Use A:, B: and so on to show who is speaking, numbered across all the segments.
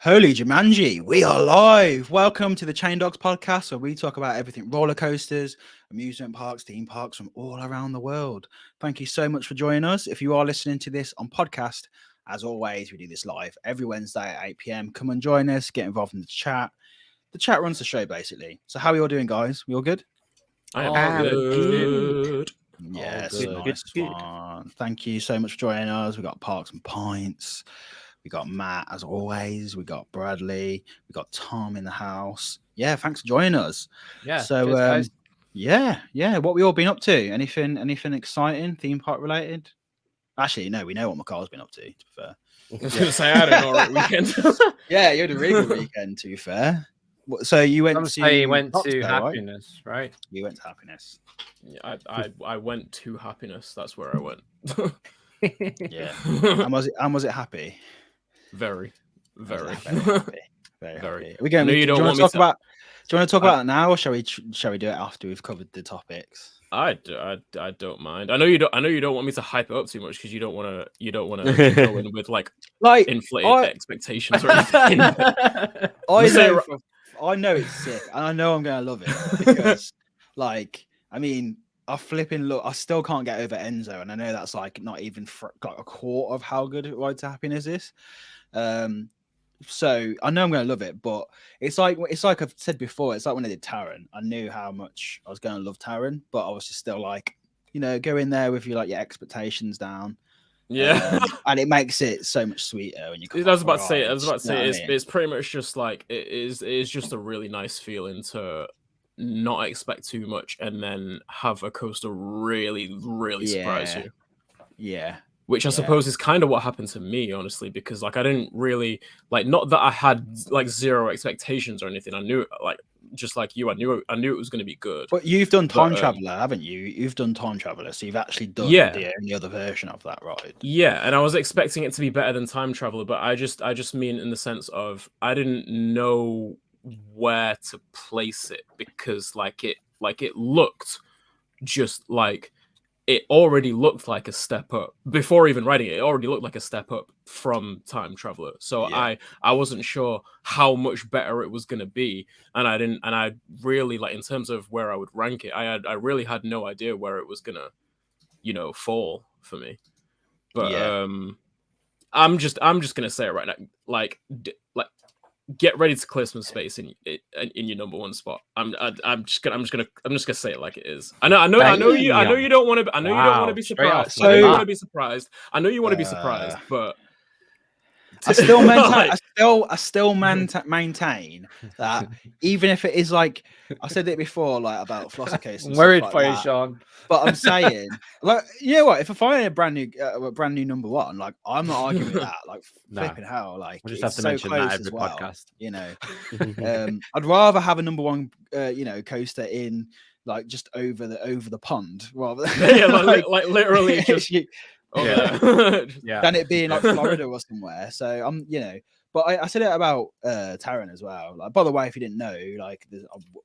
A: Holy Jumanji, we are live. Welcome to the Chain Dogs podcast, where we talk about everything roller coasters, amusement parks, theme parks from all around the world. Thank you so much for joining us. If you are listening to this on podcast, as always, we do this live every Wednesday at 8 p.m. Come and join us, get involved in the chat. The chat runs the show, basically. So how are you all doing, guys? We all good?
B: I am good.
A: Yes,
B: Good,
A: nice one. Thank you so much for joining us. We got Parks and Pints. We got Matt, as always. We got Bradley. We got Tom in the house. Yeah, thanks for joining us.
C: Yeah.
A: So,
C: cheers,
A: yeah. What we all been up to? Anything exciting, theme park related? Actually, no. We know what McCall's been up to be fair.
B: I was going to say I had an alright weekend.
A: Yeah, you had a really good weekend. To be fair. So you went to?
C: You went to
A: Oxford,
C: Happiness, right?
A: You went to Happiness.
B: Yeah, I went to Happiness. That's where I went.
A: Yeah. And was it happy?
B: Very.
A: Very happy. We're going.
B: No, you don't want me to.
A: Do you want to talk about it now, or shall we do it after we've covered the topics?
B: I don't mind. I know you don't want me to hype it up too much because you don't want to go in with like inflated expectations or anything.
A: I know it's sick, and I know I'm going to love it because, I still can't get over Enzo, and I know that's like not even like a quarter of how good Ride to Happiness is. So I know I'm going to love it, but it's like I've said before, it's like when I did Taron. I knew how much I was going to love Taron, but I was just still like, go in there with your expectations down.
B: Yeah,
A: and it makes it so much sweeter when you.
B: I was about to say it's pretty much just like it is just a really nice feeling to not expect too much and then have a coaster really, really surprise you.
A: Yeah.
B: Which I suppose is kind of what happened to me, honestly, because I didn't really not that I had zero expectations or anything. I knew just like you, I knew it was going to be good.
A: But you've done Time Traveler, haven't you? You've done Time Traveler, so you've actually done the only other version of that ride.
B: Yeah, and I was expecting it to be better than Time Traveler, but I just mean in the sense of I didn't know where to place it because it looked just like. It already looked like a step up before even writing it. It already looked like a step up from Time Traveler. So I wasn't sure how much better it was going to be. And I really in terms of where I would rank it, I really had no idea where it was going to, fall for me. But I'm just going to say it right now. Get ready to clear some space in your number one spot. I'm just gonna say it like it is. I know you don't want to be surprised. I know you want to be surprised. I know you want to be surprised, but
A: I still maintain that even if it is I said it before, about Flossicase.
C: I'm worried for you, Sean.
A: But I'm saying, you know what? If I find a brand new number one, I'm not arguing with that. Flipping hell,
D: we'll just have to mention that every podcast.
A: I'd rather have a number one, coaster in just over the pond rather than
B: literally just.
A: Than it being Florida or somewhere. So I'm, but I said it about Taron as well. By the way, if you didn't know,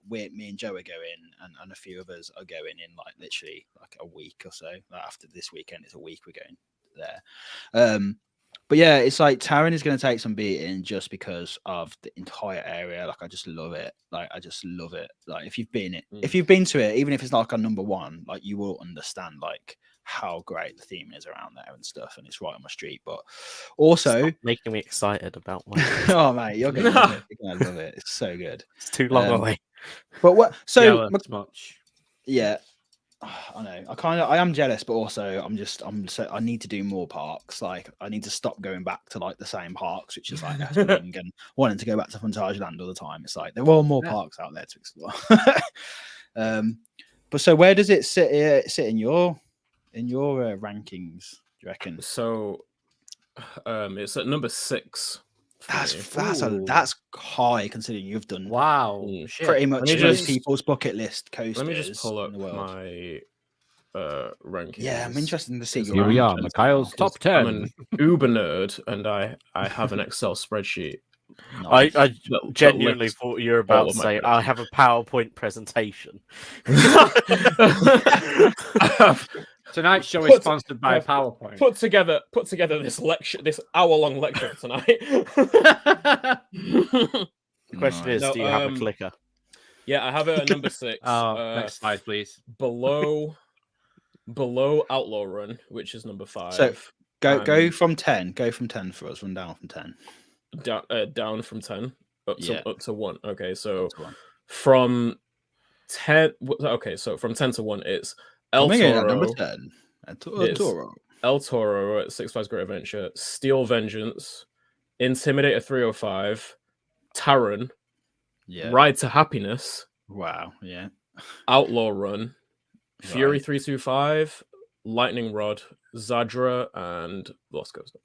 A: me and Joe are going, and a few others are going in literally a week or so. After this weekend, it's a week we're going there. But yeah, it's Taron is going to take some beating just because of the entire area. I just love it. I just love it. If you've been to it, even if it's a number one, you will understand how great the theme is around there and stuff, and it's right on my street. But also
D: making me excited about one.
A: Oh mate, you're gonna love it. You're gonna love it. It's so good.
D: It's too long away.
A: But what? So
C: much.
A: Yeah, I know. I am jealous, but also I need to do more parks. I need to stop going back to the same parks, which is Esplanade and wanting to go back to Fantasyland all the time. It's there are more parks out there to explore. But so where does it sit in your rankings, do you reckon?
B: So it's at number 6.
A: That's high considering you've done
C: pretty
A: much most people's bucket list coasters.
B: Let me just pull up my rankings.
A: Yeah, I'm interested to see.
D: Here we are, Mikhail's top 10.
B: I'm an uber nerd, and I have an Excel spreadsheet.
D: Nice. I genuinely thought you were about to say I have a PowerPoint presentation.
C: Tonight's show is sponsored by PowerPoint.
B: Put together this lecture, this hour-long lecture tonight.
D: The question is, do you have a clicker?
B: Yeah, I have it at number 6.
C: Next slide, please.
B: Below Outlaw Run, which is number 5.
A: So go from 10. Go from 10 for us. Run down from 10.
B: Down from 10 up to 1. Okay, so
A: 1.
B: from 10. Okay, so from 10 to 1, it's El Toro.
A: Number 10.
B: El Toro at Six Flags Great Adventure. Steel Vengeance. Intimidator 305. Taron.
A: Yeah.
B: Ride to Happiness.
A: Wow. Yeah.
B: Outlaw Run. Fury 325. Lightning Rod. Zadra and Lost Coast.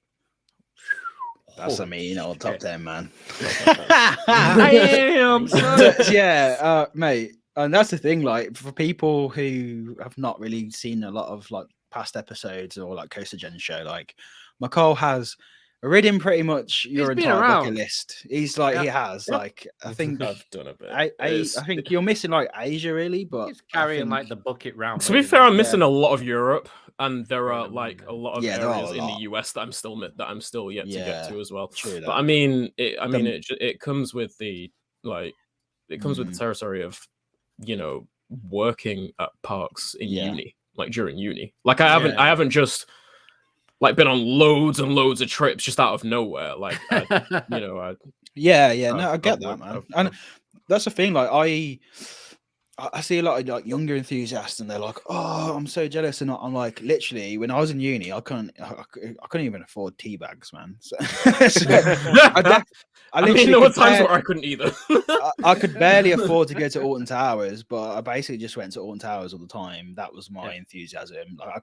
A: That's top 10, man.
C: I am.
A: Yeah, mate. And that's the thing, like, for people who have not really seen a lot of like past episodes or like Coaster Gen show, like McCall has ridden pretty much your entire bucket list. He's like, he has, like, I think
B: I've done a bit.
A: I think you're missing like Asia, really, but
C: he's carrying like the bucket round.
B: To be fair, I'm missing a lot of Europe, and there are like a lot of areas in the US that I'm still yet to get to as well.
A: True,
B: but I mean, it comes with the with the territory of, you know, working at parks in uni, like during uni. Like I haven't just like been on loads and loads of trips just out of nowhere. Like, I
A: get that, man. And that's the thing. Like I see a lot of like younger enthusiasts, and they're like, "Oh, I'm so jealous." And I'm like, literally, when I was in uni, I couldn't even afford tea bags, man. So,
B: I mean, there were times where I couldn't either.
A: I could barely afford to go to Alton Towers, but I basically just went to Alton Towers all the time. That was my enthusiasm. Like, I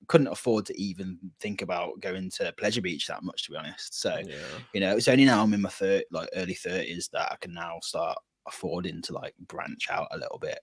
A: couldn't afford to even think about going to Pleasure Beach that much, to be honest. So, you know, it's only now I'm in my early 30s that I can now start affording to like branch out a little bit.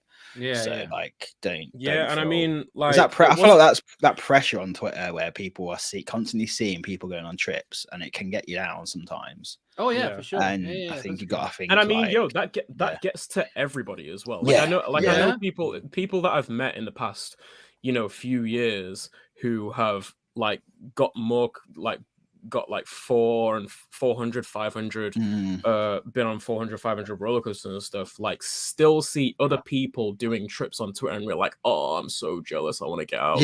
A: Like don't
B: I mean, like,
A: I feel like that's that pressure on Twitter where people are constantly seeing people going on trips, and it can get you down sometimes.
C: For sure.
A: And I think you got to think,
B: and I mean, that gets to everybody as well. Like, I know people that I've met in the past, you know, few years who have like got 400, 500, been on 400, 500 roller coasters and stuff, like still see other people doing trips on Twitter, and we're like, oh, I'm so jealous, I want to get out.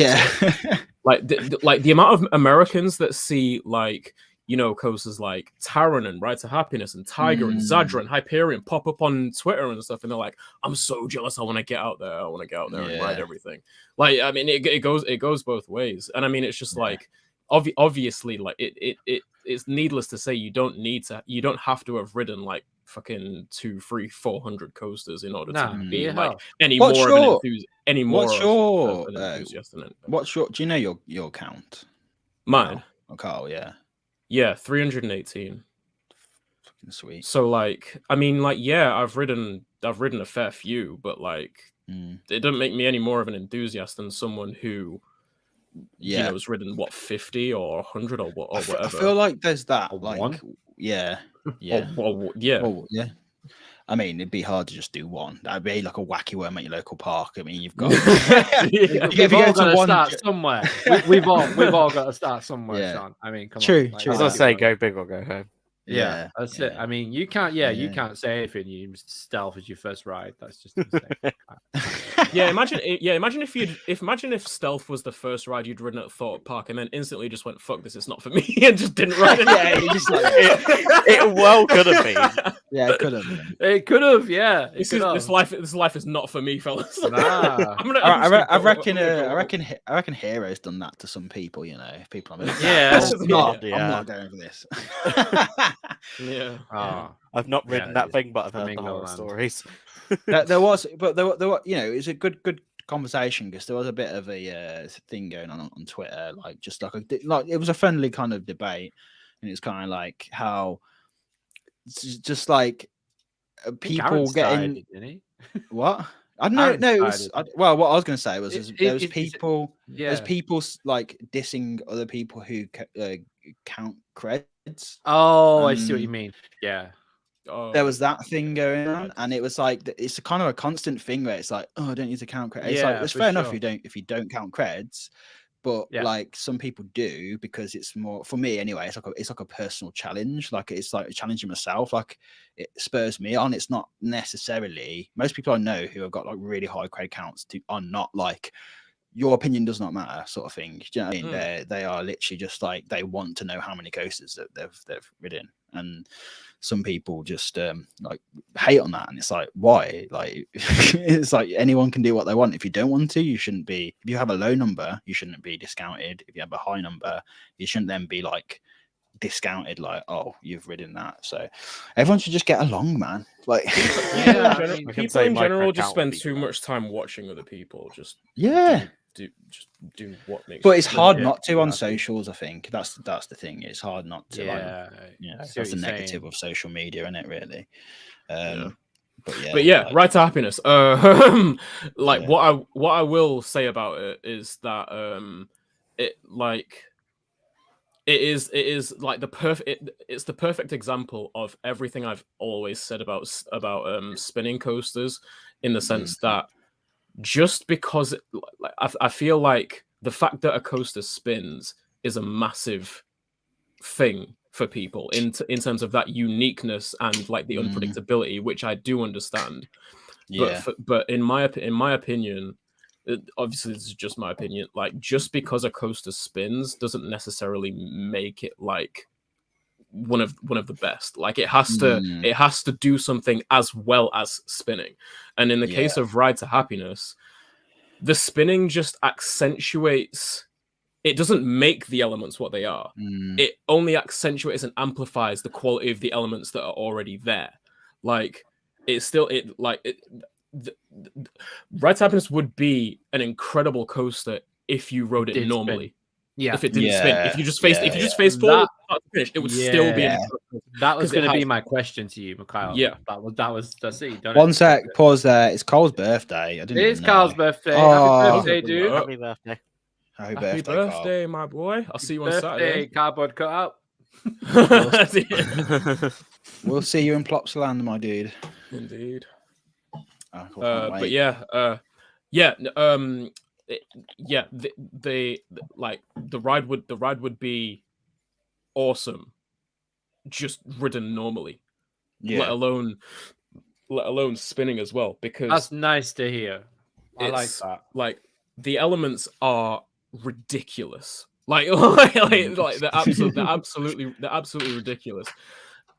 B: Like the amount of Americans that see, like, you know, coasters like Taron and Ride to Happiness and Tiger and Zadra and Hyperion pop up on Twitter and stuff, and they're like, I'm so jealous, I want to get out there, and ride everything. Like, I mean, it goes both ways. And I mean, it's just like, obviously, like it's needless to say, you don't have to have ridden like fucking 200, 300, 400 coasters in order to be like any more of an enthusiast.
A: Do you know your count?
B: Mine.
A: Oh, Carl,
B: yeah, 318.
A: Fucking sweet.
B: So like, I mean, like, I've ridden a fair few, but like, it doesn't make me any more of an enthusiast than someone who, you know, has ridden 50 or 100 or whatever.
A: I feel like there's that, like,
C: one?
A: Yeah. I mean, it'd be hard to just do one. That'd be like a wacky worm at your local park. I mean, you've got
C: we've all got to start somewhere. We've all got to start somewhere, Sean. I mean, come on.
A: True.
D: As I say, go big or go home.
C: Yeah, that's it. I mean, you can't. You can't say anything. You use stealth as your first ride. That's just a mistake.
B: Imagine if stealth was the first ride you'd ridden at Thorpe Park, and then instantly just went, "Fuck this, it's not for me," and just didn't ride it.
A: You just like
D: it well could have been.
A: Yeah, it could have been.
C: It could have. Yeah,
B: this life is not for me, fellas.
A: Nah. I reckon Hero's done that to some people. You know, people. I'm not going for this.
D: I've not ridden that thing, but I've heard the horror stories.
A: there was, you know, it's a good conversation, because there was a bit of a thing going on Twitter, like just like it was a friendly kind of debate, and it's kind of like how just like people getting what. I don't know. No, well, what I was going to say was there's people like dissing other people who count creds.
C: Oh, I see what you mean. Yeah.
A: There was that thing going on, and it was like it's a kind of a constant thing where it's like, oh, I don't need to count creds. It's like, it's fair enough if you don't count creds, but like some people do, because it's more, for me anyway, it's like a personal challenge. Like it's like challenging myself. Like it spurs me on. It's not necessarily, most people I know who have got like really high cred counts are not like, your opinion does not matter sort of thing. Do you know what I mean? They are literally just like, they want to know how many coasters that they've ridden. And some people just like hate on that, and it's like, why? Like it's like anyone can do what they want. If you don't want to, you shouldn't be. If you have a low number, you shouldn't be discounted. If you have a high number, you shouldn't then be like discounted, like, oh, you've ridden that. So everyone should just get along, man. Like
B: people in general just spend too much time watching other people. Just do what makes.
A: But it's hard not to on socials. I think that's the thing. It's hard not to. That's the negative of social media, isn't it? Really. But
B: yeah, like, Ride to Happiness. What I will say about it is that it is like it's the perfect example of everything I've always said about spinning coasters, in the sense that just because I feel like the fact that a coaster spins is a massive thing for people in terms of that uniqueness and like the unpredictability, which I do understand. But in my opinion, obviously this is just my opinion, like just because a coaster spins doesn't necessarily make it like one of the best. Like it has to do something as well as spinning. And in the case of Ride to Happiness, the spinning just accentuates, it doesn't make the elements what they are. It only accentuates and amplifies the quality of the elements that are already there. Like Ride to Happiness would be an incredible coaster if you rode it normally.
C: Spin. Yeah.
B: If it didn't spin, if you just faced forward start to finish, it would still be.
C: That was going to be my question to you, Mikhail.
B: Yeah,
C: that's it.
A: One sec, pause there. It's Cole's birthday. I didn't. It
C: is Carl's birthday.
A: Oh,
C: happy birthday, dude!
D: Happy birthday.
A: Happy birthday,
B: my boy. I'll see you on Saturday.
C: Cardboard cutout.
A: We'll see you in Plopsaland, my dude.
B: Indeed.
A: But
B: the ride would be awesome, just ridden normally, let alone spinning as well, because
C: that's nice to hear. I like that.
B: Like the elements are ridiculous. They're absolutely ridiculous.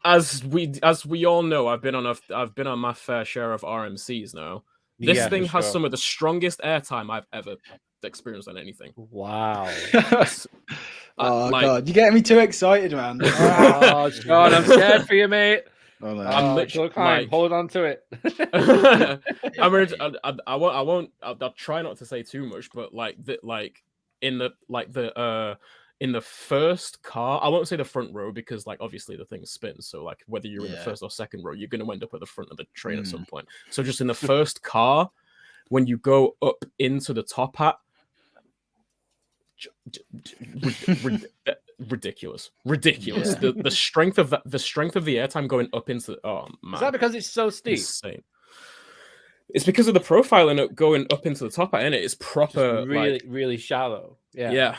B: As we all know, I've been on my fair share of RMCs now. This thing has some of the strongest airtime I've ever experienced on anything.
C: Wow.
A: God, you're getting me too excited, man.
C: Oh God, I'm scared for you, mate.
A: Oh, no.
C: I'm literally hold on to it.
B: I'll try not to say too much, but in the first car, I won't say the front row, because like obviously the thing spins, so like whether you're in the first or second row, you're going to end up at the front of the train at some point. So just in the first car, when you go up into the top hat, ridiculous. The strength of the airtime going up into man.
C: Is that because it's so steep?
B: Insane. It's because of the profile and it going up into the top hat, and it's proper,
C: just really shallow.
B: Yeah.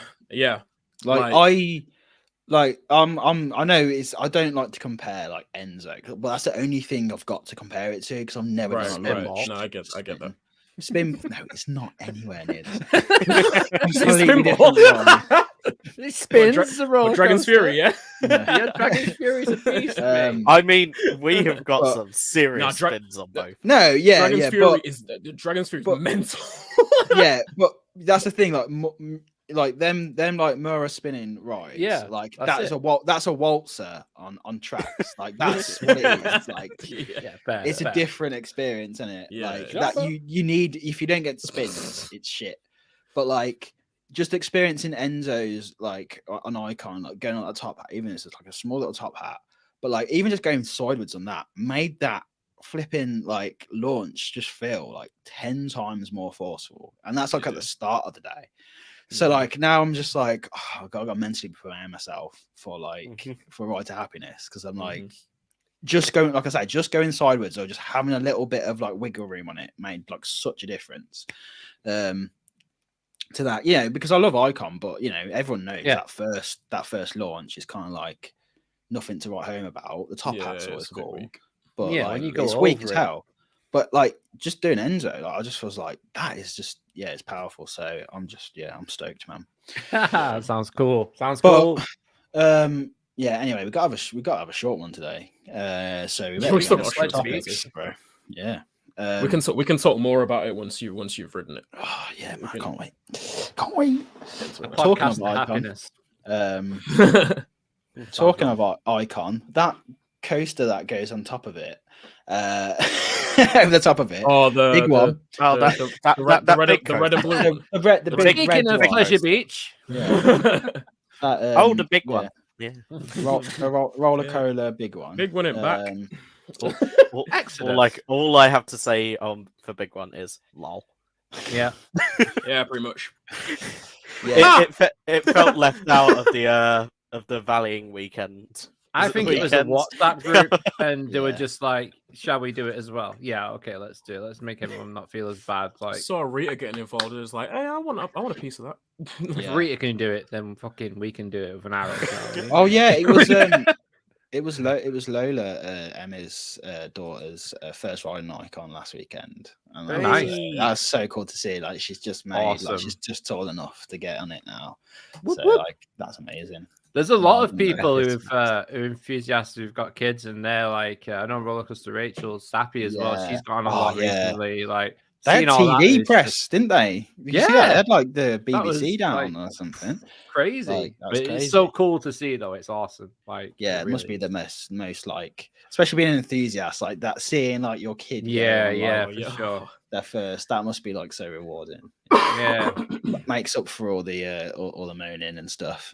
A: I know it's, I don't like to compare like Enzo, but that's the only thing I've got to compare it to, because I've never done a lot.
B: No, I get that.
A: Spin, no, it's not anywhere near this.
C: It spins the roller
B: Dragon's Fury, yeah.
C: Dragon's Fury's a beast.
D: I mean, we have got some serious spins on both.
A: No, yeah,
B: Dragon's Fury is mental.
A: Yeah, but that's the thing. Like them like Mura spinning rides.
C: Yeah,
A: like that's a waltzer on tracks. Like that's what it is. Like it's a different experience, isn't it?
B: Yeah,
A: like that you need, if you don't get spins, it's shit. But like just experiencing Enzo's like an icon, like going on the top hat, even if it's like a small little top hat, but like even just going sideways on that made that flipping like launch just feel like 10 times more forceful. And that's like at the start of the day. So like now I'm just like, oh God, I got mentally preparing myself for like for Ride to Happiness, because I'm like just going, like I say, just going sideways or just having a little bit of like wiggle room on it made like such a difference. to that, because I love Icon, but everyone knows
C: Yeah.
A: that first launch is kind of like nothing to write home about. The top hat's always
B: it's a bit
A: cool,
B: weak.
A: but
C: Yeah,
A: like,
C: when you go
A: it's weak
C: over
A: as
C: it.
A: hell. But like just doing Enzo, like, I just was like, that is just it's powerful. So I'm stoked, man.
C: Sounds cool. Sounds
A: But,
C: cool.
A: Anyway, we got to have a short one today. So we
B: We
A: better
B: still
A: get
B: got
A: on
B: a
A: to
B: short
A: topics,
B: one.
A: bro. Yeah.
B: We can talk more about it once you've written it.
A: Oh yeah, man, I can't wait. Can't wait.
C: A
A: Talking
C: podcast
A: of
C: of
A: Icon,
C: happiness.
A: talking of Icon, that coaster that goes on top of it, over the top of it.
B: Oh, the
A: big one.
B: The red and blue one.
A: The big
C: Speaking
A: red
C: of
A: one.
C: Pleasure Beach,
A: Yeah.
D: The big one. Yeah.
A: Roller cola, big one.
B: Big one in back.
C: Excellent.
D: All I have to say for big one is lol.
C: Yeah.
B: Yeah, pretty much.
A: Yeah.
D: It felt left out of the Valleying weekend.
C: I think it was a WhatsApp group, and they were just like, "Shall we do it as well?" Yeah, okay, let's do it. Let's make everyone not feel as bad. Like,
B: saw Rita getting involved. It was like, hey, I want a piece of that.
C: if Rita can do it, then fucking we can do it with an arrow.
A: Oh yeah, it was. It was Lola, Emma's daughter's first riding Icon last weekend, and that's so cool to see. Like she's just made,
C: Awesome.
A: like she's just tall enough to get on it now.
C: Whoop,
A: So
C: whoop.
A: like that's amazing.
C: There's a lot of people who are enthusiastic who've got kids, and they're like, I know Rollercoaster Rachel's Sappy as well. She's gone a lot recently. Like
A: they had TV press, didn't they? Did you see that? They had like the BBC down or something.
C: Crazy.
A: Like,
C: but it's so cool to see, though. It's awesome. Like,
A: yeah, it must be the most like, especially being an enthusiast like that, seeing like your kid.
C: For sure.
A: Their first, that must be like so rewarding.
C: Yeah,
A: makes up for all the moaning and stuff.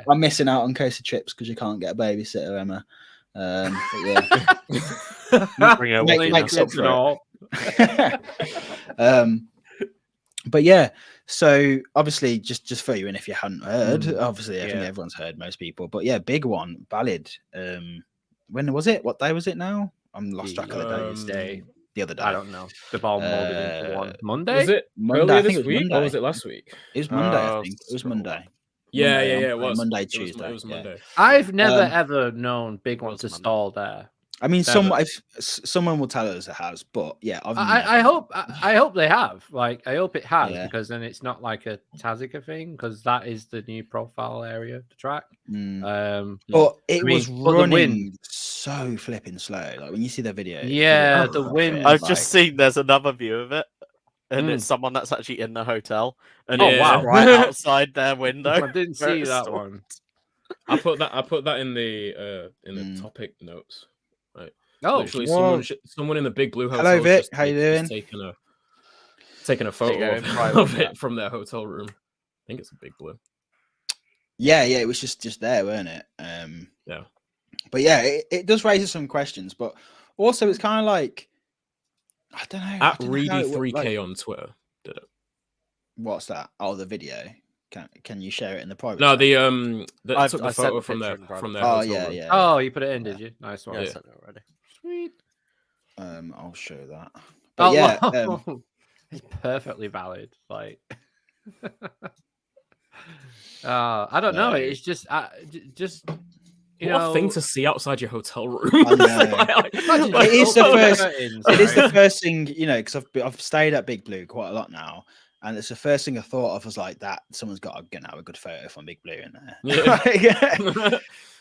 C: I'm
A: missing out on coaster trips because you can't get a babysitter, Emma.
D: Bring her
A: makes up for it. But yeah, so obviously just for you, and if you hadn't heard, obviously I think everyone's heard, most people. But yeah, big one, valid. When was it? What day was it now? I'm lost track of the days. The other day.
C: I don't know. The ball molded into one. Monday?
B: Was it
A: Monday?
B: Earlier this week or was it last week?
A: It was Monday, I think. It was Monday.
B: Yeah, it was.
A: Monday, Tuesday.
B: It was Monday.
C: I've never ever known big one to stall there.
A: I mean, someone will tell us it has, but yeah,
C: I hope they have. Like, I hope it has, because then it's not like a Tazica thing, because that is the new profile area of the track.
A: But it was running so flipping slow. Like when you see the video,
C: the wind.
D: I've just seen there's another view of it, and it's someone that's actually in the hotel, and right outside their window.
C: I didn't see that one.
B: I put that in the topic notes. Right.
C: Oh,
B: literally, someone in the big blue hotel.
A: Hello, Vic. How you doing?
B: Taking a photo of it from their hotel room. I think it's a big blue.
A: Yeah, it was just there, weren't it?
B: Yeah.
A: But yeah, it does raise some questions, but also it's kind of like, I don't know.
B: At Reedy3K on Twitter did it.
A: What's that? Oh, the video. Can you share it in the private?
B: No, I took the photo from their hotel room.
A: Yeah.
C: Oh, you put it in, did you? Nice one.
D: Yeah, I sent it already.
C: Sweet.
A: I'll show that. But
C: it's perfectly valid. Like, I don't know. It's just
B: what thing to see outside your hotel room.
A: I know. It is the first thing, because I've stayed at Big Blue quite a lot now. And it's the first thing I thought of was like that. Someone's got to have a good photo from Big Blue in there. Yeah.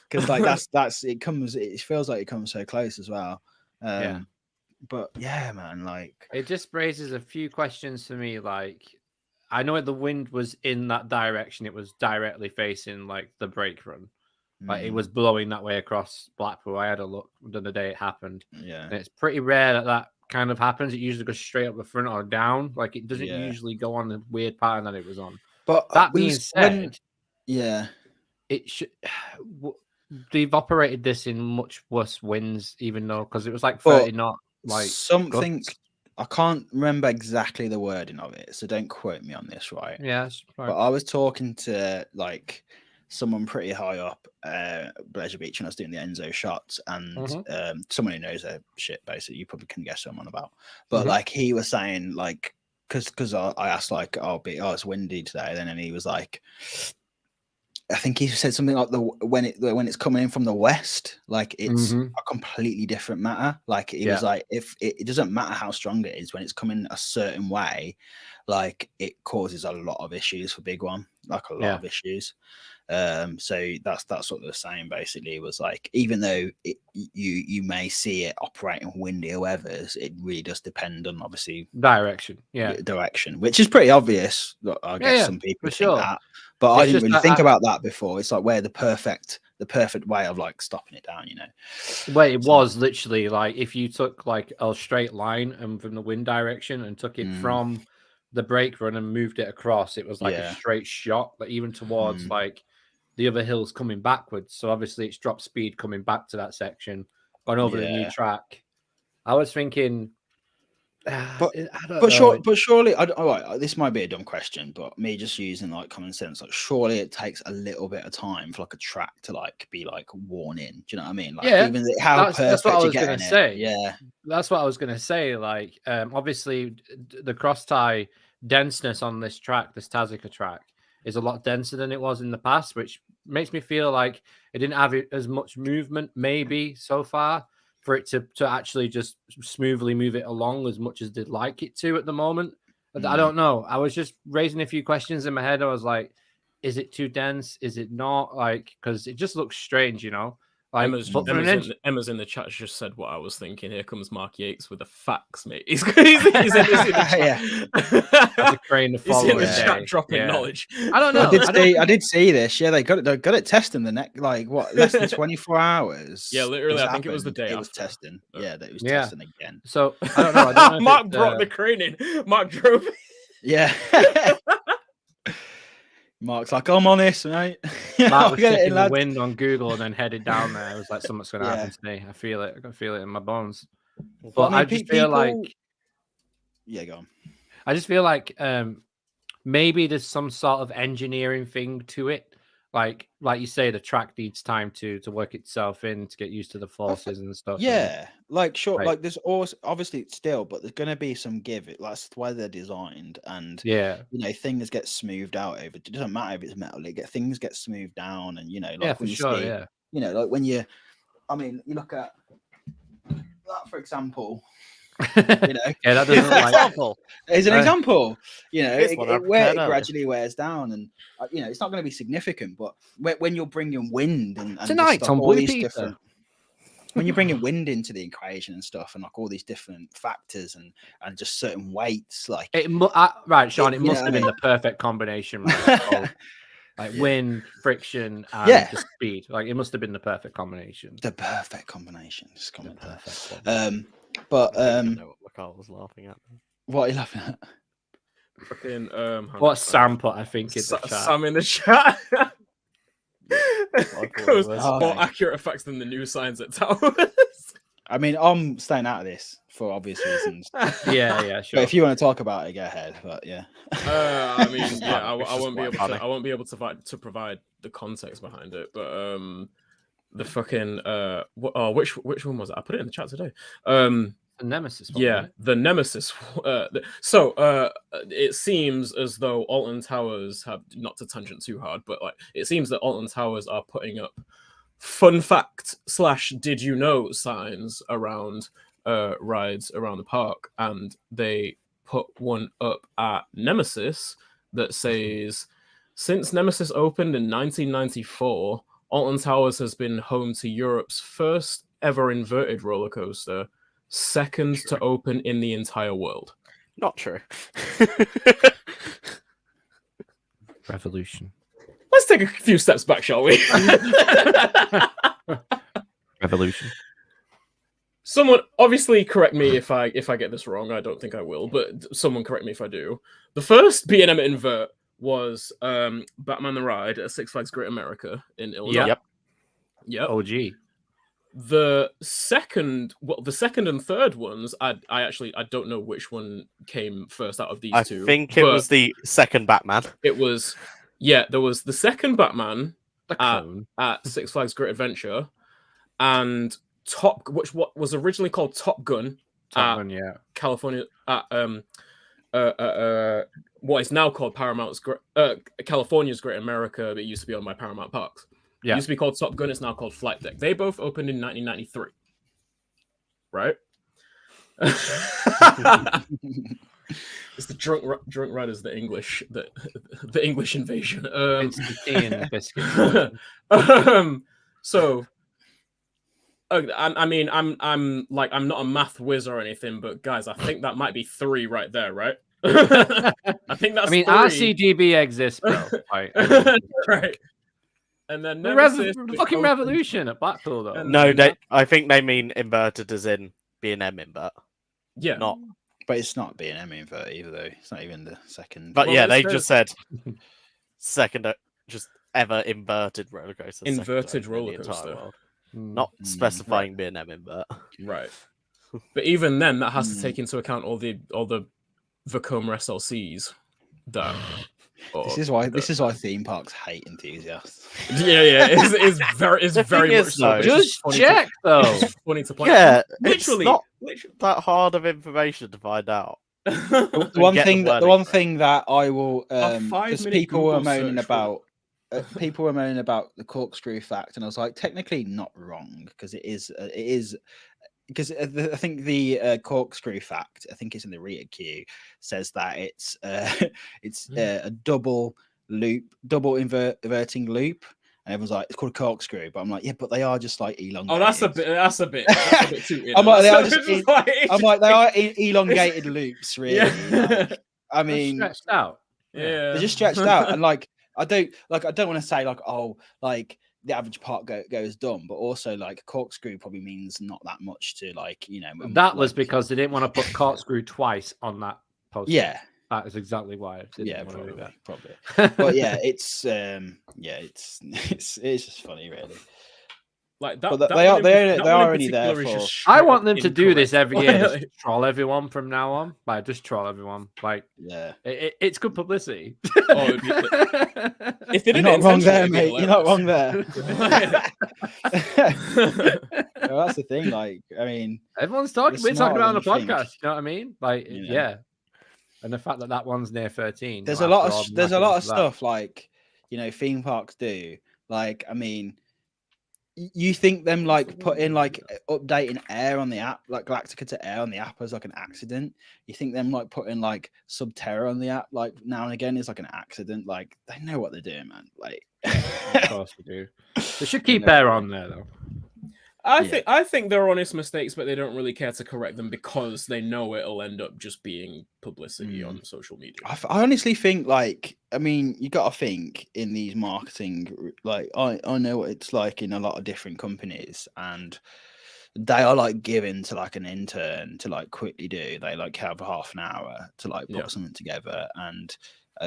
A: Because like that's it comes. It feels like it comes so close as well. But yeah, man, like
C: it just raises a few questions for me. Like, I know the wind was in that direction. It was directly facing like the brake run. Like it was blowing that way across Blackpool. I had a look the day it happened.
A: Yeah,
C: and it's pretty rare that kind of happens. It usually goes straight up the front or down. Like it doesn't usually go on the weird pattern that it was on.
A: But
C: that being said, it should. They've operated this in much worse winds, even though because it was like 30 knot. Like
A: something.
C: gusts.
A: I can't remember exactly the wording of it, so don't quote me on this, right?
C: Yeah, right.
A: But I was talking to like someone pretty high up Pleasure Beach when I was doing the Enzo shots, and someone who knows their shit basically. You probably can guess someone about, but like he was saying like because I asked like, oh, it's windy today, then, and he was like, I think he said something like when it's coming in from the west, like it's a completely different matter. Like he was like, if it doesn't matter how strong it is, when it's coming a certain way, like it causes a lot of issues for Big One, like a lot of issues. So that's sort of the same. Basically, it was like, even though you may see it operating windier weathers, it really does depend on obviously
C: direction,
A: which is pretty obvious. I guess some people think that, but I didn't really think about that before. It's like where the perfect way of like stopping it down, you know.
C: Well, it was literally like if you took like a straight line and from the wind direction and took it from the brake run and moved it across, it was like a straight shot, like even towards like the other hills coming backwards. So obviously it's dropped speed coming back to that section, gone over the new track. I was thinking,
A: but surely, this might be a dumb question, but me just using like common sense, like surely it takes a little bit of time for like a track to like be like worn in. Do you know what I mean? Like, even that's
C: what I was gonna say. Yeah, that's what I was gonna say. Like, obviously, the cross tie denseness on this track, this Tazika track, is a lot denser than it was in the past, which makes me feel like it didn't have as much movement, maybe so far, for it to actually just smoothly move it along as much as they'd like it to at the moment. But I don't know. I was just raising a few questions in my head. I was like, is it too dense? Is it not? Like, because it just looks strange, you know? Like,
B: Emma's in the chat just said what I was thinking. Here comes Mark Yates with the facts, mate. He's in the chat.
C: Crane to
B: follow. He's in the chat dropping knowledge.
C: I don't know.
A: I did see this. Yeah, they got it testing the next less than 24 hours.
B: Yeah, literally. I think it was the day after.
A: It was testing. Yeah, that it was testing again.
C: So I don't know.
B: Mark brought the crane in. Mark drove it.
A: Yeah. Mark's like, I'm on this, mate.
C: Mark was checking the wind on Google and then headed down there. I was like, something's going to happen today. I feel it. I can feel it in my bones. But I just feel like...
A: Yeah, go on.
C: I just feel like maybe there's some sort of engineering thing to it. Like you say, the track needs time to work itself in, to get used to the forces and stuff.
A: Yeah, like there's always obviously it's still, but there's gonna be some give. That's why they're designed, and you know, things get smoothed out over. It doesn't matter if it's metal; things get smoothed down, and you know, like
C: you
A: know, like when you look at that, for example.
C: You know, that doesn't
A: example. It's an example. You know, it gradually wears down, and you know, it's not going to be significant. But when you're bringing wind and
C: tonight on
A: all these different, when you're bringing wind into the equation and stuff, and like all these different factors and just certain weights, like
C: right, Sean, it must have been the perfect combination, right? Like wind, friction, and just speed. Like it must have been the perfect combination.
A: The perfect combination. Just
C: perfect.
A: But
D: I don't know what Carl was laughing at.
A: What are you laughing at?
B: Fucking
C: what Sam put, I think, in the chat.
B: Sam in the chat. Goes, more accurate facts than the new signs at Towers.
A: I mean, I'm staying out of this for obvious reasons.
C: Yeah, sure.
A: But if you want to talk about it, go ahead. But yeah.
B: I mean, yeah, I won't be able to provide the context behind it, but the fucking which one was it? I put it in the chat today.
C: The Nemesis one,
B: yeah, the Nemesis. So it seems as though Alton Towers have, not to tangent too hard, but like it seems that Alton Towers are putting up fun fact / did you know signs around rides around the park, and they put one up at Nemesis that says, since Nemesis opened in 1994, Alton Towers has been home to Europe's first ever inverted roller coaster, second to open in the entire world.
D: Not true.
C: Revolution.
B: Let's take a few steps back, shall we?
C: Revolution.
B: Someone obviously correct me if I get this wrong. I don't think I will, but someone correct me if I do. The first B&M invert was Batman the Ride at Six Flags Great America in Illinois. Yep.
C: Oh, gee.
B: The second and third ones, I don't know which one came first out of these two.
D: I think it was the second Batman.
B: It was, there was the second Batman at Six Flags Great Adventure, and what was originally called Top Gun,
C: Top Gun,
B: California at what is now called California's Great America, but it used to be owned by Paramount Parks.
C: Yeah.
B: It used to be called Top Gun. It's now called Flight Deck. They both opened in 1993. Right? It's the drunk riders, the English invasion.
C: It's the tea and biscuit.
B: So, I mean, I'm not a math whiz or anything, but guys, I think that might be 3 right there, right? I think that's. I mean,
C: 3. RCDB exists, bro.
B: Right. And then
C: the fucking revolution at Blackpool, though.
D: No, I think they mean inverted as in B&M invert.
B: Yeah.
D: Not.
A: But it's not B&M invert either, though. It's not even the second.
D: But yeah, they just said second, just ever inverted roller coaster.
B: Inverted roller coaster.
D: Not specifying B&M invert.
B: Right. But even then, that has to take into account all the Vekoma SLCs that.
A: This is why theme parks hate enthusiasts.
B: Yeah, it's very much so.
C: Just check though.
B: Funny to point.
D: Yeah,
B: literally,
D: it's not that hard of information to find out.
A: The one thing that I will, because people were moaning about the corkscrew fact, and I was like, technically not wrong, because it is. Because I think the corkscrew fact, I think it's in the reader queue, says that it's a double inverting loop, and everyone's like, it's called a corkscrew, but I'm like, yeah, but they are just like elongated.
B: Oh, that's a bit too.
A: I'm like, they are elongated loops, really.
B: Yeah.
A: Like, I mean,
C: stretched out.
B: Yeah,
A: they're just stretched out, and like I don't want to say like, oh, like the average part goes dumb, but also like corkscrew probably means not that much to like, you know.
C: That was because they didn't want to put corkscrew twice on that poster.
A: Yeah,
C: that is exactly why.
A: Probably. But yeah, it's just funny, really.
B: Like that,
A: but they are already there for.
C: I want them to do this every year. Just troll everyone from now on. Like, just troll everyone. Like,
A: yeah,
C: it's good publicity.
B: If they
A: You're not wrong there, mate. You're not wrong there. Well, that's the thing. Like, I mean,
C: everyone's talking. We're talking about on the podcast. You know what I mean? Like, yeah. And the fact that one's near 13.
A: There's a lot of stuff like, you know, theme parks do. Like, I mean. You think them like putting like updating air on the app, like Galactica to air on the app as like an accident? You think them like putting like Subterra on the app like now and again is like an accident? Like they know what they're doing, man. Like
C: of course they do. They should keep air on there though.
B: I think they're honest mistakes, but they don't really care to correct them because they know it'll end up just being publicity on social media.
A: I honestly think, like, I mean, you got to think in these marketing, like, I know what it's like in a lot of different companies, and they are like given to like an intern to like quickly do. They like have half an hour to like put something together, and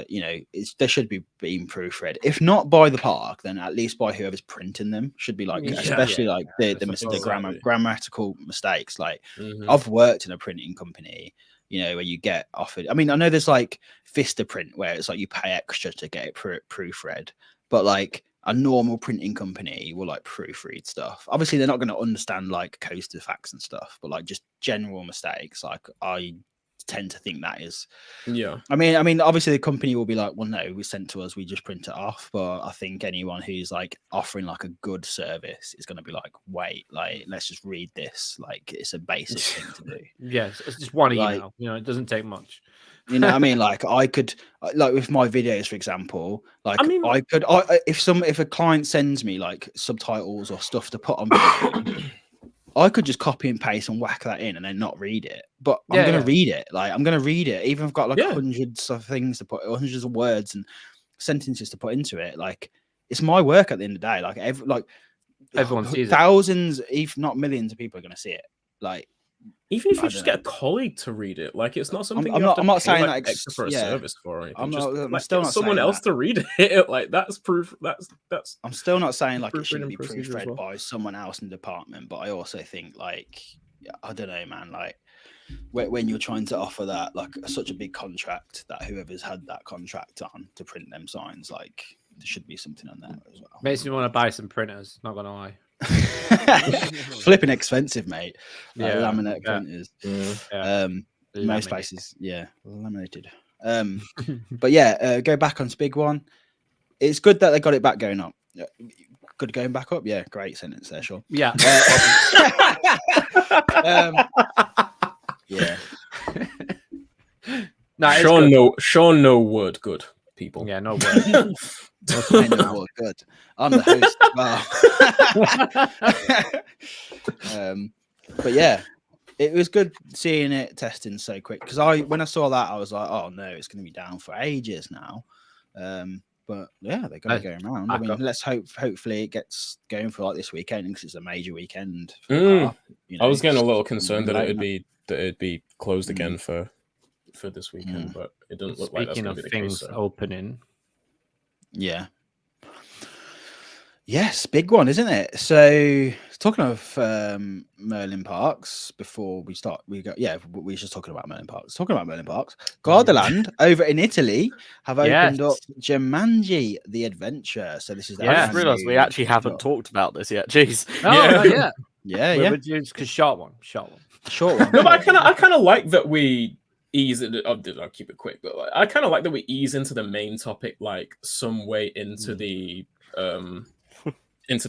A: you know, they should be being proofread. If not by the park, then at least by whoever's printing them. Should be like, especially like the grammatical mistakes. Like, I've worked in a printing company, you know, where you get offered. I mean, I know there's like Vistaprint where it's like you pay extra to get it proofread, but like a normal printing company will like proofread stuff. Obviously, they're not going to understand like coaster facts and stuff, but like just general mistakes. Like I tend to think that is, I mean obviously the company will be like, well, no, it was sent to us, we just print it off. But I think anyone who's like offering like a good service is going to be like, wait, like let's just read this. Like it's a basic thing to do.
C: Yes, it's just one email, you know, it doesn't take much.
A: You know what I mean? Like I could, like with my videos, for example, like if a client sends me like subtitles or stuff to put on video, I could just copy and paste and whack that in and then not read it. But I'm going to read it. Like I'm going to read it. Even if I've got like hundreds of things to put, hundreds of words and sentences to put into it. Like it's my work at the end of the day. Like
C: everyone sees
A: thousands, if not millions of people are going to see it. Like,
B: even if you just get a colleague to read it, like it's not something
A: I'm not saying that
B: extra for a service for or anything.
A: I'm still not
B: someone else to read it. Like that's proof. That's.
A: I'm still not saying like it shouldn't be proofread by someone else in the department, but I also think like I don't know, man. Like when you're trying to offer that like such a big contract that whoever's had that contract on to print them signs, like there should be something on there as well.
C: Makes me want to buy some printers. Not gonna lie.
A: Flipping expensive, mate. Laminate printers. Most places, yeah, laminated. But yeah, go back on Big One. It's good that they got it back going up. Good going back up. Yeah, great sentence there, Sean.
C: Yeah.
A: Yeah.
C: No,
B: Sean, no word. Good people.
C: Yeah, no word.
A: No, good. I'm the host as well. But yeah, it was good seeing it testing so quick because when I saw that I was like, oh no, it's going to be down for ages now. But yeah, they got it going around. I mean, let's hopefully it gets going for like this weekend because it's a major weekend. For the car,
B: I was getting a little concerned that it'd be closed again for this weekend, but it doesn't look like that's going to be the case.
C: Speaking of things opening,
A: yeah. Yes, big one, isn't it? So talking of Merlin Parks, before we start, we were just talking about Merlin Parks. Talking about Merlin Parks, Gardaland over in Italy have opened up Jumanji: The Adventure. So this is
D: I just realised we actually haven't talked about this yet. Jeez.
A: Yeah.
C: Because short one.
B: No, but I kind of like that we ease it. I'll keep it quick, but I kind of like that we ease into the main topic, like some way into the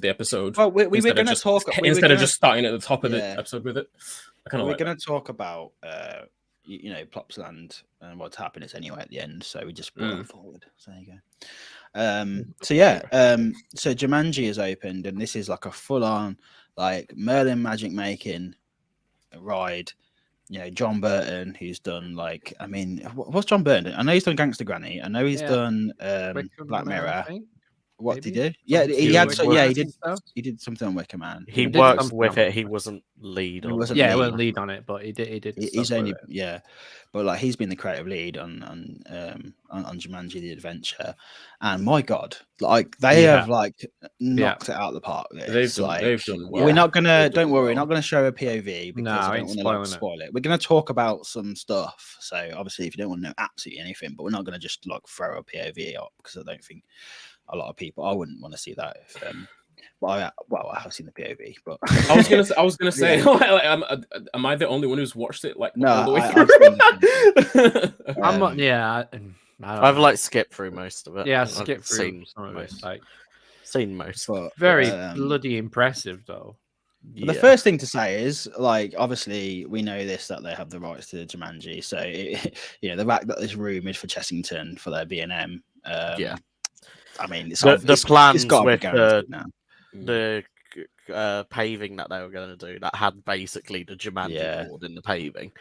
B: episode.
A: Well, we were going to talk
B: instead of just starting at the top of the episode with it.
A: We're going to talk about Plopsland and what's happened is anyway at the end, so we just brought it forward. So there you go. So Jumanji is opened, and this is like a full-on like Merlin magic making ride. You know, John Burton, who's done like, I mean, what's John Burton? I know he's done Gangster Granny. I know he's done Black Mirror. What did he do? Yeah, he did something on Wicker Man.
D: He works with it. He wasn't lead.
C: He wasn't lead on it, but he did.
A: He's only but like he's been the creative lead on Jumanji: The Adventure, and my God, like they have like knocked it out of the park.
B: They've done well.
A: We're not gonna. Don't worry, we're not gonna show a POV because I don't want to spoil it. We're gonna talk about some stuff. So obviously, if you don't want to know absolutely anything, but we're not gonna just like throw a POV up because I don't think a lot of people. I wouldn't want to see that. If, I have seen the POV, but
B: I was gonna say, am I the only one who's watched it? Like,
A: no,
B: all the way through?
C: I'm not. Yeah,
D: I've like skipped through most of it.
C: Yeah, skipped through some of it. Like,
D: seen most.
A: But,
C: very bloody impressive, though.
A: Yeah. The first thing to say is, like, obviously we know this that they have the rights to Jumanji, so the fact that this room is for Chessington for their B&M. I mean,
D: the plans with
A: now.
D: The paving that they were going to do that had basically the Jumanji board in the paving.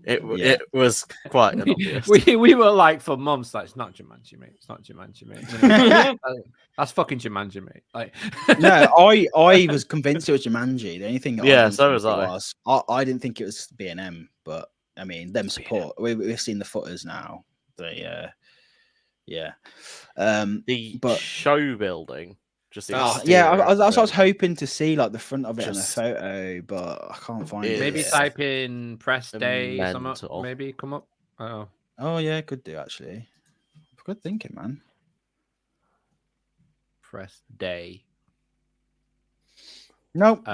D: It was quite obvious.
C: we were like for months like, it's not Jumanji, mate. It's not Jumanji, mate. That's fucking Jumanji, mate. Like,
A: no, I was convinced it was Jumanji. The only thing,
D: so was I.
A: I didn't think it was B&M, but I mean, them support. We've seen the footers now. The
D: show building.
A: I was hoping to see like the front of it in a photo, but I can't find it.
C: Maybe type in press day, maybe come up.
A: Oh yeah, could do actually. Good thinking, man.
C: Press day.
A: Nope.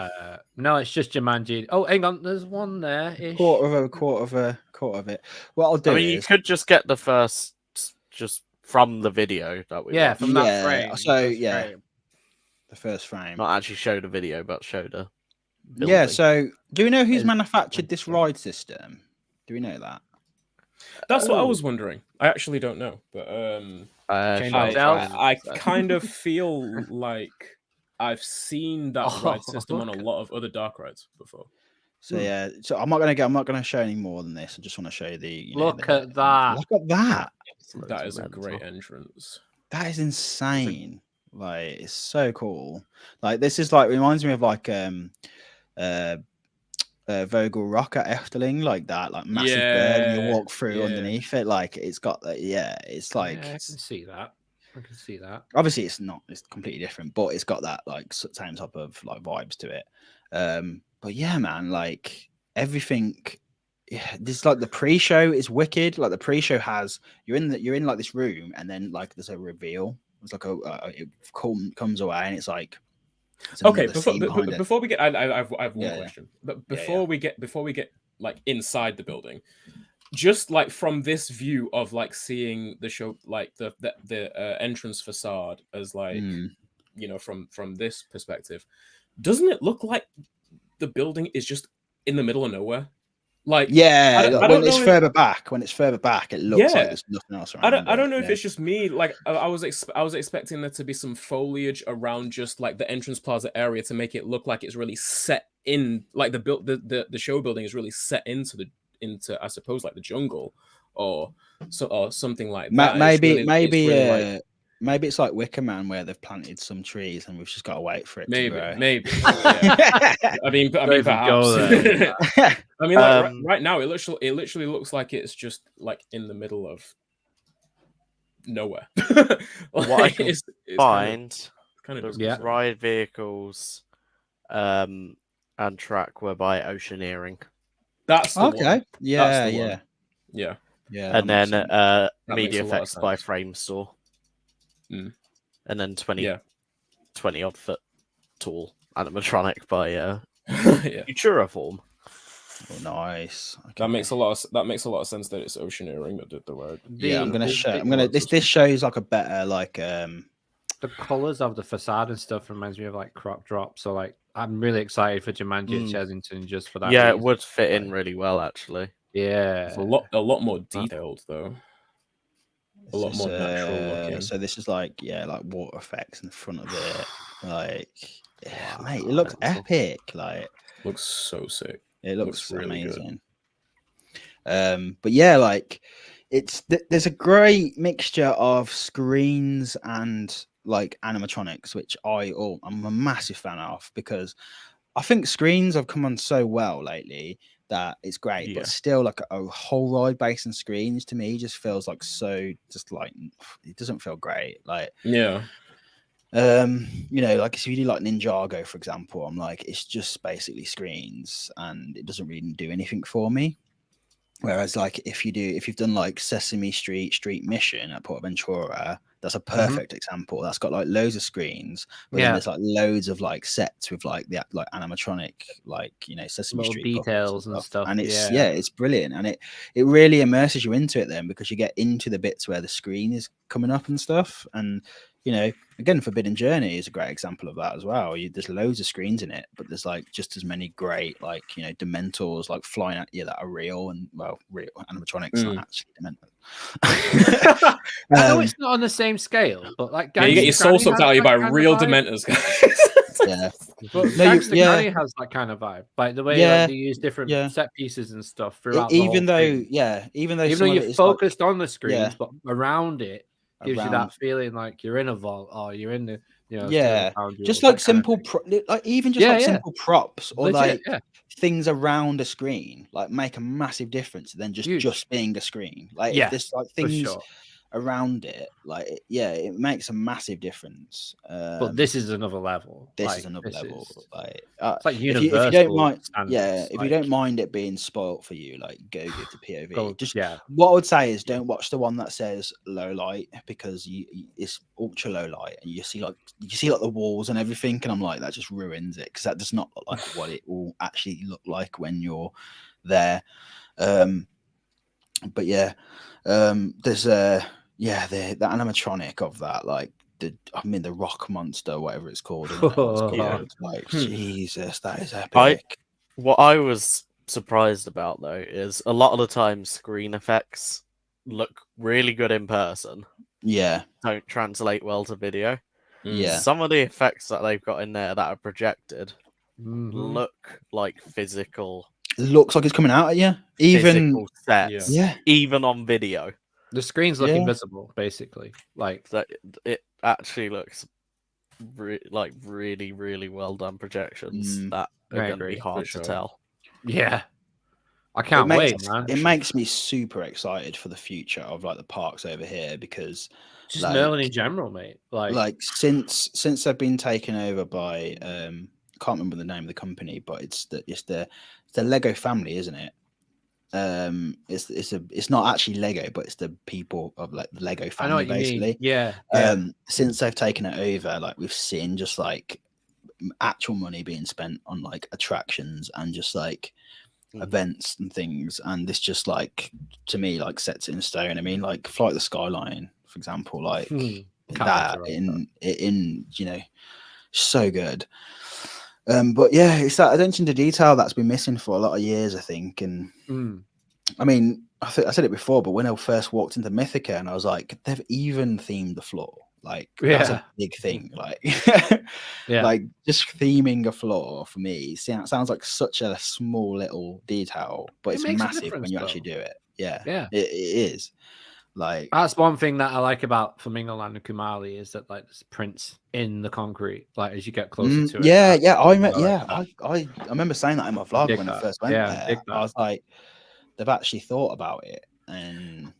C: No, it's just Jumanji. Oh, hang on, there's one there.
A: Quarter of it. What I'll do
D: you could just get the first, just from the video that we
C: from that frame.
A: So the first frame.
D: Not actually show the video, but show the building.
A: Yeah, so do we know who's manufactured this ride system? Do we know that?
B: That's what I was wondering. I actually don't know, but I kind of feel like I've seen that ride system on a lot of other dark rides before.
A: So so I'm not gonna show any more than this. I just want to show you the.
C: Look at that!
A: Look at that!
B: That is a great entrance.
A: That is insane. Like, it's so cool. Like, this is like, reminds me of like Vogel Rock at Efteling, like that, like massive bird, and you walk through underneath it. Like, it's got that. It's like
C: I can see that.
A: Obviously, it's completely different, but it's got that like same type of like vibes to it. But yeah, man, like everything. Yeah, this like the pre-show is wicked. Like the pre-show has you're in like this room, and then like there's a reveal. It's like it comes away, and it's like
B: okay. Before we get, I have one question. But before we get like inside the building, just like from this view of like seeing the show, like the entrance facade as like you know from this perspective, doesn't it look like the building is just in the middle of nowhere? Like
A: yeah,
B: I
A: when
B: don't
A: it's
B: know
A: further back, it looks like there's nothing else around.
B: I don't know if it's just me. Like I was expecting there to be some foliage around just like the entrance plaza area to make it look like it's really set in, like the show building is really set into I suppose like the jungle or something like that.
A: Maybe it's like Wicker Man where they've planted some trees and we've just got to wait for it to grow.
B: Maybe. Yeah. I mean, perhaps. I mean, like right now, it literally looks like it's just like in the middle of nowhere.
D: Like, what I can find,
B: kind of
D: the ride vehicles, and track were by Oceaneering.
B: That's the
A: okay.
B: One.
A: Yeah,
B: yeah.
A: And
D: then media effects by Frame Store. And then 20 odd foot tall animatronic by Futuraform.
A: Oh, nice. Okay.
B: That makes a lot of sense that it's Oceaneering that did the work.
A: Yeah, I'm gonna this shows like a better like
C: the colors of the facade and stuff reminds me of like Crop Drop. So like I'm really excited for Jumanji at Chesington just for that.
D: Yeah, it would fit in really well actually.
C: Yeah,
B: it's a lot more detailed though. A lot more natural looking.
A: So this is like water effects in the front of it. Like, mate, it looks epic. Like,
B: looks so sick.
A: It looks really
B: amazing.
A: But yeah, like there's a great mixture of screens and like animatronics, which I'm a massive fan of because I think screens have come on so well lately that it's great, but still like a whole ride based on screens to me just feels like it doesn't feel great. Like
B: you
A: know, like if you do like Ninjago, for example, I'm like, it's just basically screens and it doesn't really do anything for me. Whereas like if you've done like Sesame Street Mission at Portaventura, that's a perfect example. That's got like loads of screens, but then there's like loads of like sets with like the like animatronic, like, you know, Sesame Street
C: details and stuff.
A: And it's brilliant, and it really immerses you into it then because you get into the bits where the screen is coming up and stuff. And you know, again, Forbidden Journey is a great example of that as well. There's loads of screens in it, but there's like just as many great, like, you know, Dementors like flying at you that are real and real animatronics, not actually Dementors.
C: I know it's not on the same scale, but like
B: you get your soul sucked out of you by real Dementors, guys.
A: Yeah,
C: but Gangster Granny has that kind of vibe, like the way they use different set pieces and stuff throughout.
A: Even though
C: you're focused on the screens, but around it gives you that feeling like you're in a vault or you're in the, you know,
A: just like simple simple props or legit, like things around a screen like make a massive difference than just being a screen. Like if there's like things around it, like it makes a massive difference.
C: But this is another level.
A: It's like
C: it's like universal.
A: If you don't mind, if you don't mind it being spoilt for you, like go give the POV. What I would say is don't watch the one that says low light because it's ultra low light and you see like the walls and everything, and I'm like, that just ruins it because that does not look like what it will actually look like when you're there. But there's the animatronic of that, like the rock monster, whatever it's called. Like Jesus, that is epic.
D: What I was surprised about though is a lot of the time screen effects look really good in person. Don't translate well to video. Some of the effects that they've got in there that are projected look like physical.
A: It looks like it's coming out at you. Even
D: sets, even on video.
C: The screens look invisible, basically. Like
D: that, it actually looks really, really well done projections that are going to be hard to tell.
C: Yeah, I can't wait, man.
A: It makes me super excited for the future of like the parks over here because
C: just Merlin in general, mate.
A: Like since they've been taken over by I can't remember the name of the company, but it's the Lego family, isn't it? It's not actually Lego, but it's the people of like the Lego family, basically. Since they've taken it over, like we've seen just like actual money being spent on like attractions and just like events and things, and this just like, to me, like sets it in stone. I mean, like Flight of the Skyline, for example, like that in you know, so good. But yeah, it's that attention to detail that's been missing for a lot of years, I think. And I mean, I said it before, but when I first walked into Mythica, and I was like, they've even themed the floor. Like that's a big thing. Like, like just theming a floor for me sounds like such a small little detail, but it's massive when you actually do it. Yeah, it is. Like
C: that's one thing that I like about Flamingo Land and Kumali is that like there's prints in the concrete, like as you get closer to it.
A: I remember saying that in my vlog when I first went there. I was like, they've actually thought about it, and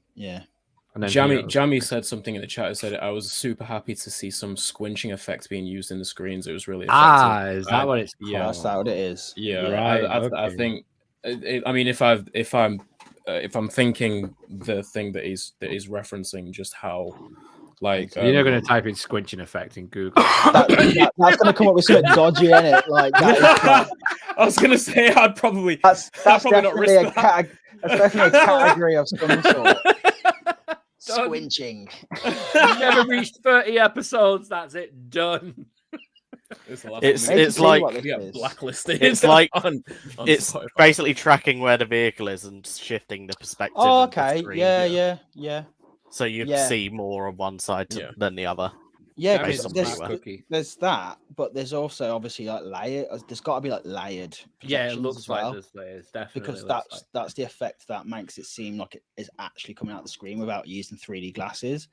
B: And then Jamie said something in the chat. He said, I was super happy to see some squinching effects being used in the screens. It was really effective.
C: Is that what it's called?
A: Yeah, that's what it is.
B: Yeah, right, I think. I mean, if I'm thinking the thing that he's referencing, just how like
C: you're not going to type in squinching effect in Google.
A: That's going to come up with something dodgy in it. Like that is
B: I was going to say I'd probably
A: that's
B: probably
A: definitely
B: not risk
A: that's definitely a category of some sort. Squinching.
C: You've never reached 30 episodes. That's it. Done.
D: It's like
B: blacklisted.
D: It's like
B: on
D: it's
B: Spotify.
D: basically tracking where the vehicle is and shifting the perspective.
A: Oh,
D: of the
A: okay.
D: screen.
A: Yeah.
D: So you see more on one side than the other.
A: Yeah, there's that, but there's also obviously like layered. There's got to be like layered.
C: Yeah, it looks like there's layers, definitely.
A: Because that's the effect that makes it seem like it is actually coming out the screen without using 3D glasses.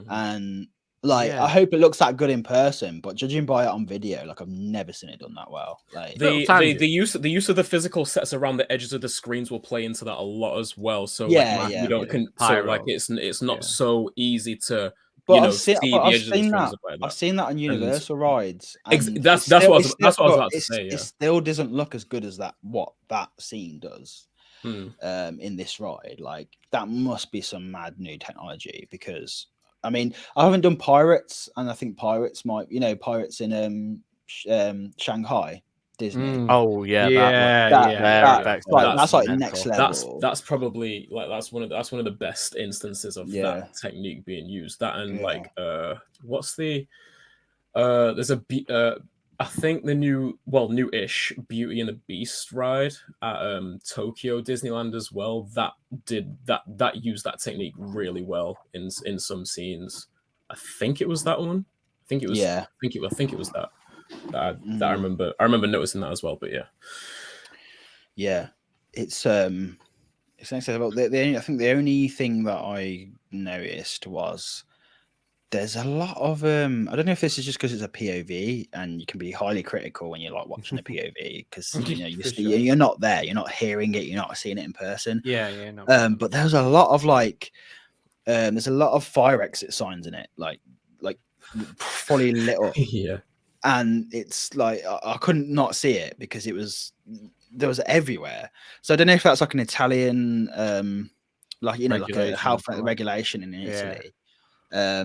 A: And like, I hope it looks that good in person, but judging by it on video, like I've never seen it done that well. Like
B: the use of the physical sets around the edges of the screens will play into that a lot as well. So it's not so easy to. But I've seen
A: that on Universal rides.
B: That's what I was about to say.
A: It still doesn't look as good as what that scene does in this ride. Like that must be some mad new technology, because I mean I haven't done Pirates, and I think Pirates might Pirates in Shanghai. Disney.
D: Oh
A: that's like next level.
B: That's probably like that's one of the best instances of that technique being used. That and like what's the there's a I think the new-ish Beauty and the Beast ride at Tokyo Disneyland as well. That used that technique really well in some scenes. I think it was that one. I think it was that. That I remember noticing that as well. But
A: it's nice about I think the only thing that I noticed was there's a lot of I don't know if this is just because it's a POV and you can be highly critical when you're like watching a POV, because you're not there, you're not hearing it, you're not seeing it in person. But there's a lot of there's a lot of fire exit signs in it, like fully lit up. And it's like I couldn't not see it because there was everywhere. So I don't know if that's like an Italian like a health regulation in Italy. I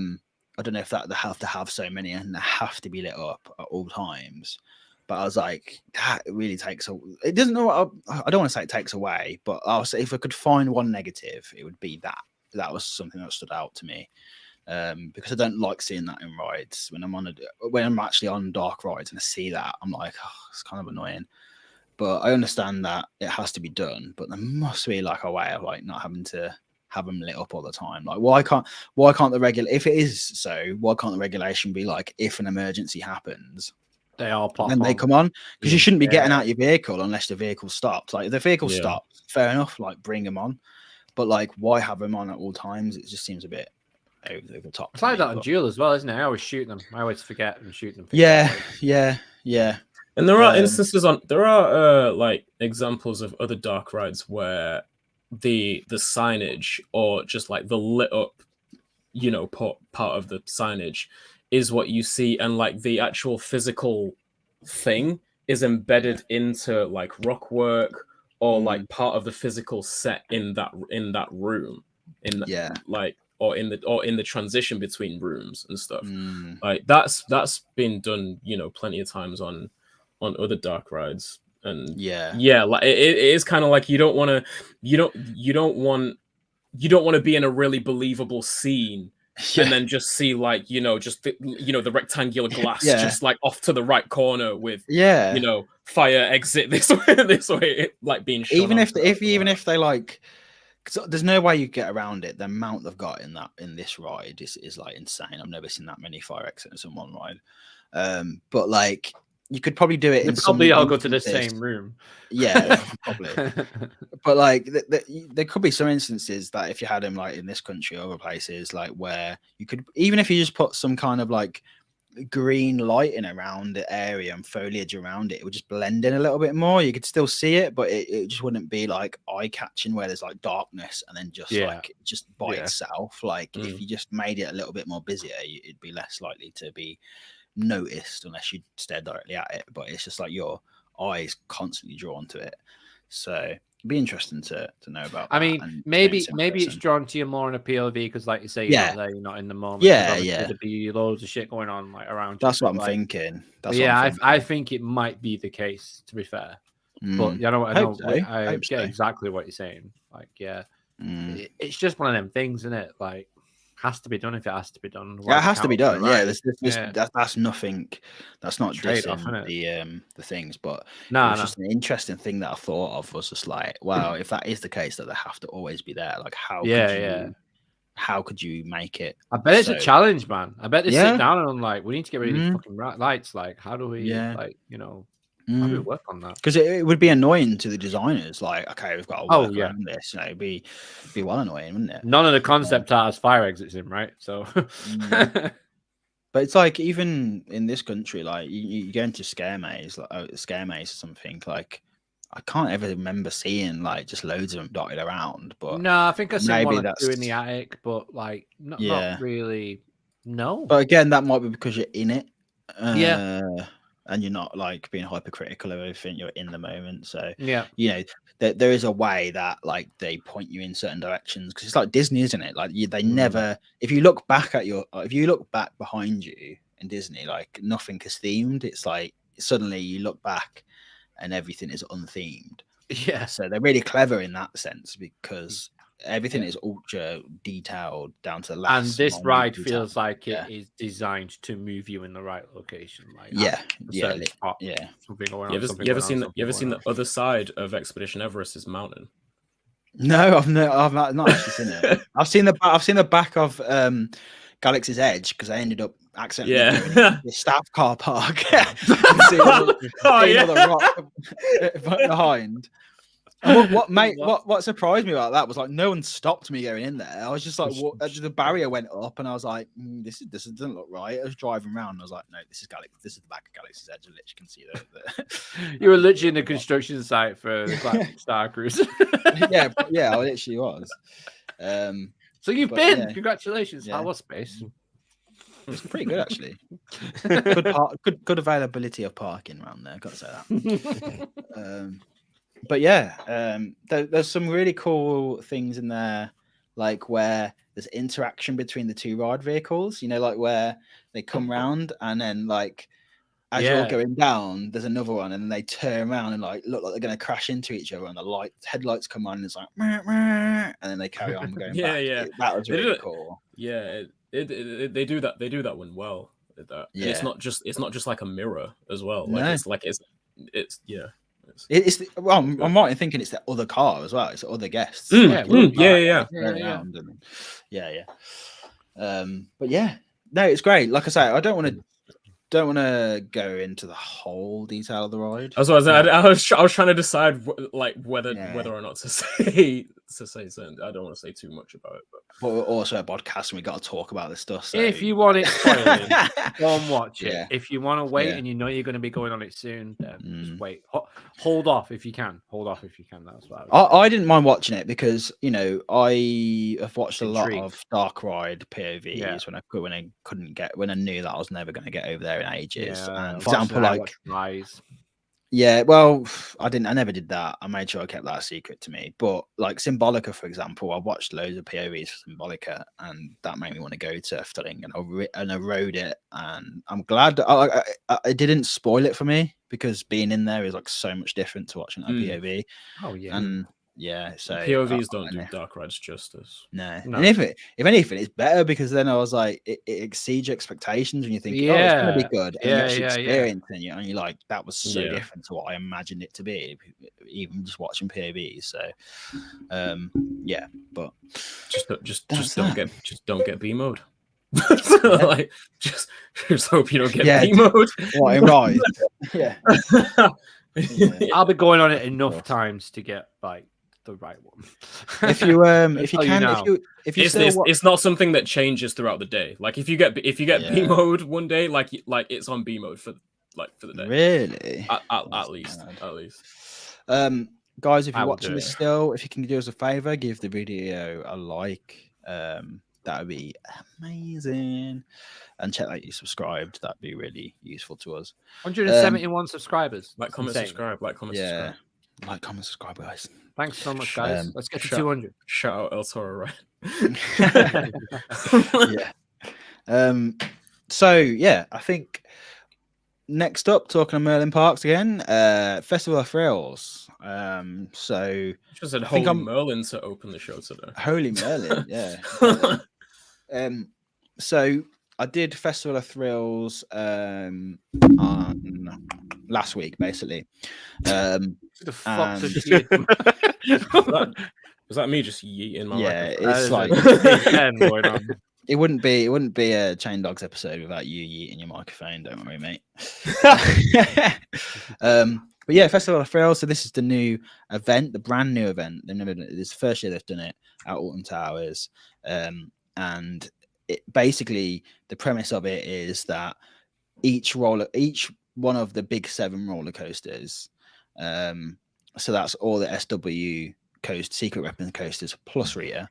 A: don't know if that they have to have so many and they have to be lit up at all times. But I was like, that really takes it doesn't know what I don't want to say it takes away, but I'll say if I could find one negative, it would be that was something that stood out to me. Because I don't like seeing that in rides. When I'm actually on dark rides and I see that, I'm like, it's kind of annoying. But I understand that it has to be done. But there must be like a way of like not having to have them lit up all the time. Like why can't the if it is so, why can't the regulation be like, if an emergency happens,
C: they all pop
A: and they come on? Because you shouldn't be getting out your vehicle unless the vehicle stops. Like if the vehicle stops, fair enough. Like bring them on. But like, why have them on at all times? It just seems a bit over the top.
C: It's like that on Duel as well, isn't it? I always shoot them. I always forget and shoot them.
A: Yeah.
B: And there are instances like examples of other dark rides where the signage or just like the lit up, part of the signage is what you see, and like the actual physical thing is embedded into like rock work or like part of the physical set in that room or in the transition between rooms and stuff. Like that's been done, plenty of times on other dark rides. And
A: yeah,
B: like it is kind of like you don't want to be in a really believable scene and then just see like just the rectangular glass just like off to the right corner with fire exit this way like being shot
A: even if they like, cause there's no way you get around it. The amount they've got in this ride is like insane. I've never seen that many fire exits in one ride. But like you could probably do it in
C: probably all go to the same room.
A: Yeah, probably. But like there could be some instances that if you had them like in this country or other places, like where you could, even if you just put some kind of like green lighting around the area and foliage around it, it would just blend in a little bit more. You could still see it, but it just wouldn't be like eye-catching where there's like darkness and then just like just by itself. Like if you just made it a little bit more busier, it'd be less likely to be noticed unless you stare directly at it. But it's just like your eyes constantly drawn to it. So it'd be interesting to know about.
C: I mean, maybe it's drawn to you more in a POV because, like you say, you're not there, you're not in the moment. There'd be loads of shit going on like around.
A: That's
C: you,
A: what I'm thinking.
C: I think it might be the case. To be fair, but I get exactly what you're saying. Like, it's just one of them things, isn't it? Like, has to be done if it has to be done.
A: Yeah, it has to be done. That's nothing. That's not dissing the things, but it's just an interesting thing that I thought of was just like, wow, if that is the case that they have to always be there, like how could you make it?
C: I bet it's a challenge, man. I bet they sit down and like, we need to get rid of these fucking lights. Like, how do we how do we work on that?
A: Because it would be annoying to the designers. Like, okay, we've got to work around this. It'd be well annoying, wouldn't it?
C: None of the concept art has fire exits in, right? So,
A: but it's like even in this country, like you go into scare maze or something. Like, I can't ever remember seeing like just loads of them dotted around. But
C: no, I think I seen one or two in the attic, but like not really. No,
A: but again, that might be because you're in it. And you're not like being hypercritical of everything. You're in the moment, so there is a way that like they point you in certain directions because it's like Disney, isn't it? Like they never. If you look back behind you in Disney, like nothing is themed. It's like suddenly you look back and everything is unthemed.
C: Yeah,
A: so they're really clever in that sense because everything is ultra detailed down to the last.
C: And this ride feels like it is designed to move you in the right location. Like something going on.
B: You ever seen the other side of Expedition Everest's mountain?
A: No, I've not actually seen it. I've seen the back of Galaxy's Edge because I ended up accidentally doing the staff car park. The rock behind. What surprised me about that was like no one stopped me going in there. I was just like, the barrier went up, and I was like, this doesn't look right. I was driving around, and I was like, no, this is the back of Galaxy's Edge. I literally can see that.
C: You were literally in the construction site for the Black Star Cruise.
A: yeah, I literally was.
C: So you've been. Congratulations. How was space?
A: It's pretty good actually. Good availability of parking around there. Got to say that. But there's some really cool things in there, like where there's interaction between the two ride vehicles, like where they come round and then like as you're going down, there's another one and then they turn around and like look like they're going to crash into each other and the headlights come on and it's like and then they carry on going back. That was really cool.
B: They do that one well. And it's not just like a mirror as well. Like it's
A: I'm right in thinking it's the other car as well. It's the other guests. But no, it's great. Like I say, I don't want to go into the whole detail of the ride.
B: I was trying to decide whether or not to say something. I don't want to say too much about it, but
A: we're also a podcast and we got to talk about this stuff. So.
C: If you want it spoiling, go and watch it. If you want to wait and you know you're going to be going on it soon, then just wait. Hold off if you can. That's what
A: I didn't mind watching it because I have watched a lot of dark ride POVs when I knew that I was never going to get over there in ages. And for example, like
C: Rise.
A: Yeah, well, I never did that. I made sure I kept that a secret to me. But like Symbolica, for example, I watched loads of POVs for Symbolica, and that made me want to go to Efteling, and I rode it, and I'm glad it didn't spoil it for me because being in there is like so much different to watching a POV.
C: Oh yeah.
A: And yeah, so
B: POVs don't do dark rides justice.
A: No. And if anything, it's better because then I was like, it exceeds your expectations and you think, oh, it's gonna be good, and you actually experiencing it, and you're like, that was so different to what I imagined it to be, even just watching POVs. So, but
B: just don't get B mode. Like just hope you don't get B mode.
A: Right? Yeah.
C: I'll be going on it enough times to get like the right one.
A: If you can,
B: it's not something that changes throughout the day. Like if you get B mode one day, like it's on B mode for the day.
A: Really?
B: At least.
A: Guys, if you're watching this still, if you can do us a favor, give the video a like. That would be amazing. And check that you subscribed. That'd be really useful to us.
C: 171 subscribers.
B: Like, comment, subscribe. Like, comment, subscribe.
A: Like, comment, subscribe, guys.
C: Thanks so much, guys. Let's get to 200.
B: Shout out El Toro, right?
A: So yeah, I think next up, talking of Merlin Parks again, Festival of Thrills. So
B: just said Holy Merlin to open the show today.
A: Holy Merlin, yeah. So I did Festival of Thrills on last week, basically.
C: The fuck
B: was that me just yeeting my
A: microphone? It's like it wouldn't be a Chain Dogs episode without you yeeting your microphone. Don't worry, mate. But yeah, Festival of Thrills. So this is the new event, the brand new event. They've never done it. This is the first year they've done it at Alton Towers, and it basically the premise of it is that each one of the big 7 roller coasters. So that's all the SW coast, Secret Weapons coasters plus Rita.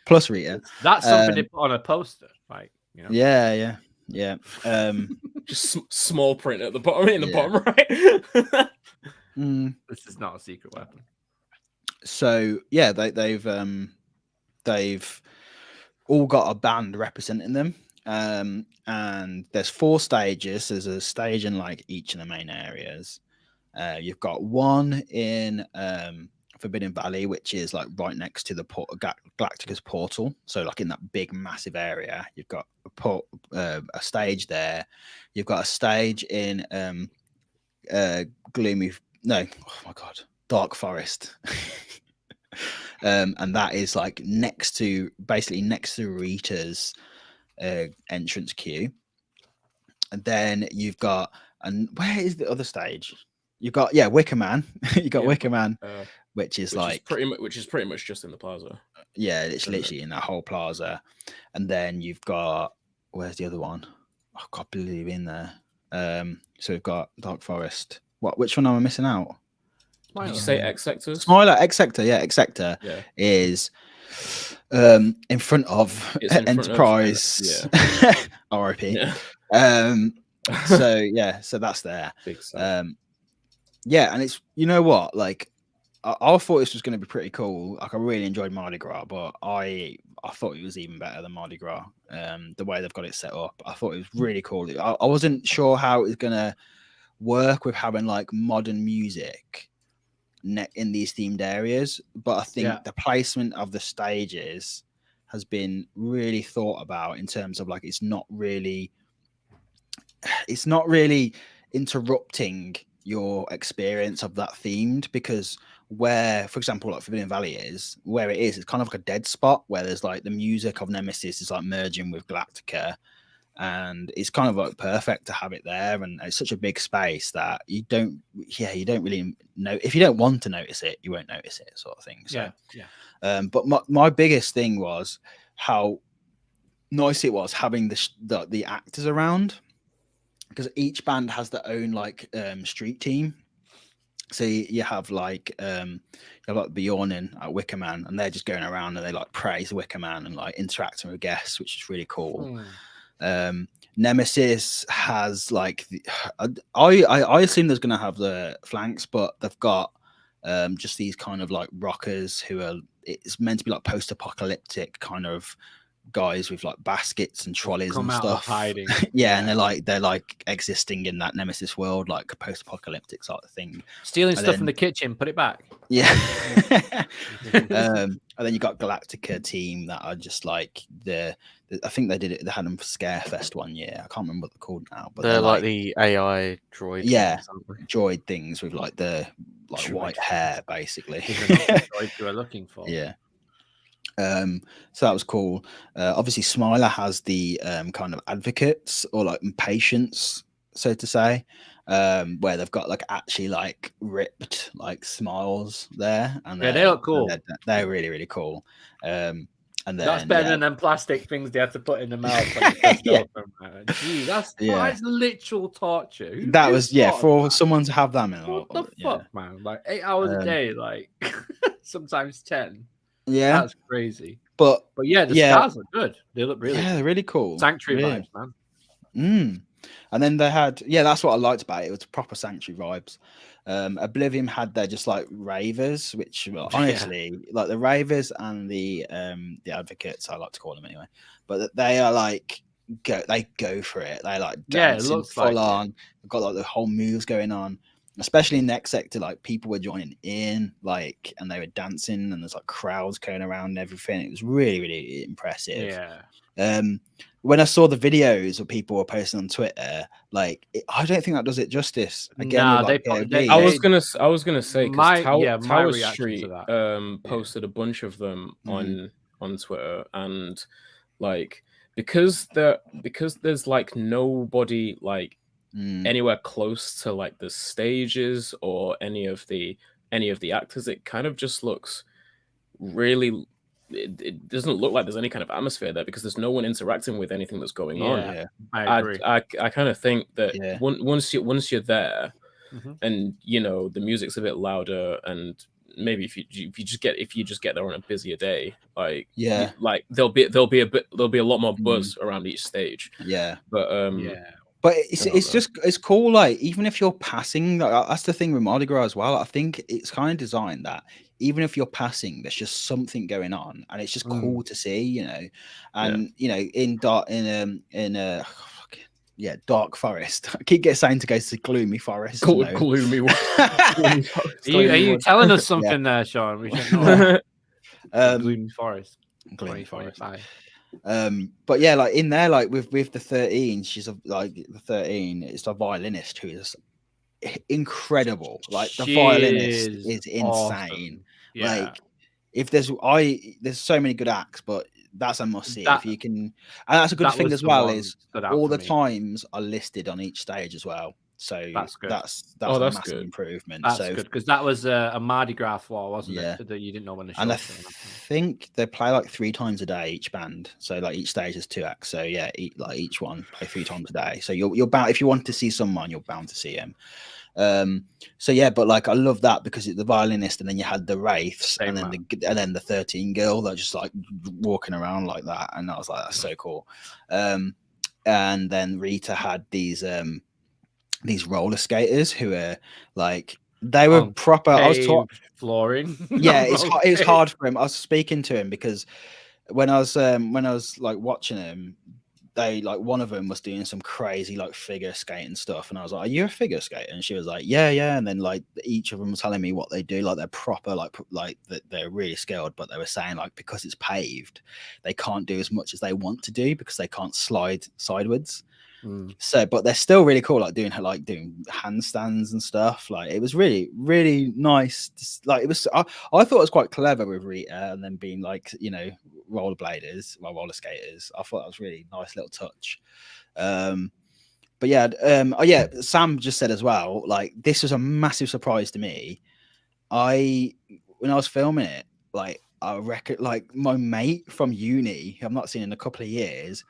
A: plus Rita.
C: That's something to put on a poster, like, you know.
A: Yeah.
B: Just small print at the bottom, in the bottom right.
C: This is not a secret weapon.
A: So yeah, they've all got a band representing them. And there's 4 stages. There's a stage in like each of the main areas. You've got one in Forbidden Valley, which is like right next to the Galactica's portal. So like in that big massive area, you've got a stage there. You've got a stage in Dark Forest. And that is like next to Rita's entrance queue. And then you've got, and where is the other stage? You've got Wicker Man. You got Wicker Man, which is pretty
B: much just in the plaza.
A: Yeah, it's literally in that whole plaza. And then you've got, where's the other one? I can't believe in there. So we've got Dark Forest. Which one am I missing out?
B: Did you say X Sector?
A: Smiler, X Sector, X Sector is in front of Enterprise. RIP. So that's there. And it's, you know what, like I thought this was going to be pretty cool. Like I really enjoyed Mardi Gras, but I thought it was even better than Mardi Gras. The way they've got it set up, I thought it was really cool. I wasn't sure how it was going to work with having like modern music in these themed areas, but I think the placement of the stages has been really thought about in terms of like it's not really interrupting your experience of that themed, because where, for example, like Forbidden Valley is, where it is, it's kind of like a dead spot where there's like the music of Nemesis is like merging with Galactica, and it's kind of like perfect to have it there. And it's such a big space that you don't really know. If you don't want to notice it, you won't notice it, sort of thing. So but my biggest thing was how nice it was having the actors around, because each band has their own like street team. So you have like Bjorn at Wicker Man, and they're just going around and they like praise Wicker Man and like interacting with guests, which is really cool. Nemesis has like I assume there's gonna have the flanks, but they've got just these kind of like rockers who are, it's meant to be like post-apocalyptic kind of guys with like baskets and trolleys and
C: out
A: stuff.
C: Of hiding.
A: Yeah, and they're like existing in that Nemesis world, like a post-apocalyptic sort of thing.
C: Stealing stuff from the kitchen, put it back.
A: Yeah. And then you got Galactica team that are just like I think they had them for Scarefest one year. I can't remember what they're called now, but
D: they're like the AI droid.
A: Yeah,
D: things,
A: droid things with like the white hair, basically.
C: Droid you are looking for.
A: Yeah. So that was cool. Obviously, Smiler has the kind of advocates or like patients, so to say, where they've got like actually like ripped like smiles there, and
C: they look cool.
A: They're really, really cool. And then,
C: that's better than them plastic things they had to put in the mouth. Gee, that's literal torture.
A: That was for someone to have that.
C: What the fuck, man? Like 8 hours a day, like sometimes 10.
A: Yeah,
C: that's crazy.
A: But
C: yeah, the scars are good. They look really
A: they're really cool.
C: Sanctuary vibes, man.
A: And then they had that's what I liked about it. It was proper Sanctuary vibes. Oblivion had their just like ravers, which honestly like the ravers and the advocates, I like to call them anyway, but they are like they go for it. They like dancing
C: it looks
A: full on. They've got like the whole moves going on, especially in next sector. Like people were joining in, like, and they were dancing, and there's like crowds going around and everything. It was really, really impressive. When I saw the videos of people were posting on Twitter, like I don't think that does it justice. Again,
B: I was gonna say because Tower Street
C: to
B: posted a bunch of them on Twitter, and like because there's like nobody like anywhere close to like the stages or any of the actors, it kind of just looks really. It doesn't look like there's any kind of atmosphere there because there's no one interacting with anything that's going on.
A: Yeah,
B: I agree. I kind of think that once you're there, and you know the music's a bit louder, and maybe if you just get there on a busier day, like like there'll be a lot more buzz around each stage.
A: Yeah,
B: but
A: But it's cool. Like even if you're passing, that's the thing with Mardi Gras as well. I think it's kind of designed that even if you're passing, there's just something going on, and it's just cool to see, you know. And you know, in Dark Forest. I keep getting saying to go to Gloomy Forest.
B: Gloomy.
C: Are you telling us something there, Sean? We should know. Gloomy Forest.
A: Gloomy Forest. But yeah, like in there, like with the 13, she's like the 13. It's the violinist who is incredible. Like the violinist is insane.
C: Awesome. Yeah.
A: Like if there's so many good acts, but that's a must see if you can. And that's a good thing as well is all the times are listed on each stage as well. So
C: that's good.
A: That's a massive
B: good.
A: improvement.
C: That's good because that was a Mardi Gras floor, wasn't it? That you didn't know when the show.
A: And I think they play like 3 times a day each band. So like each stage is 2 acts. So yeah, each one play 3 times a day. So you're bound, if you want to see someone, you're bound to see him. So yeah, but like I love that because it's the violinist, and then you had the wraiths, and then the 13 girl that just like walking around like that, and I was like, that's so cool. And then Rita had these roller skaters who are like they were proper. I was taught
C: flooring.
A: Yeah, it was hard for him. I was speaking to him because when I was like watching him, they like one of them was doing some crazy like figure skating stuff, and I was like, "Are you a figure skater?" And she was like, "Yeah." And then like each of them was telling me what they do, like they're proper, like that they're really skilled, but they were saying like because it's paved, they can't do as much as they want to do because they can't slide sideways. So, but they're still really cool, like doing handstands and stuff. Like it was really, really nice. Like it was, I thought it was quite clever with Rita, and then being like, you know, roller skaters. I thought that was really nice little touch. But yeah, Sam just said as well, like this was a massive surprise to me. When I was filming it, like I reckon, like my mate from uni, who I've not seen in a couple of years,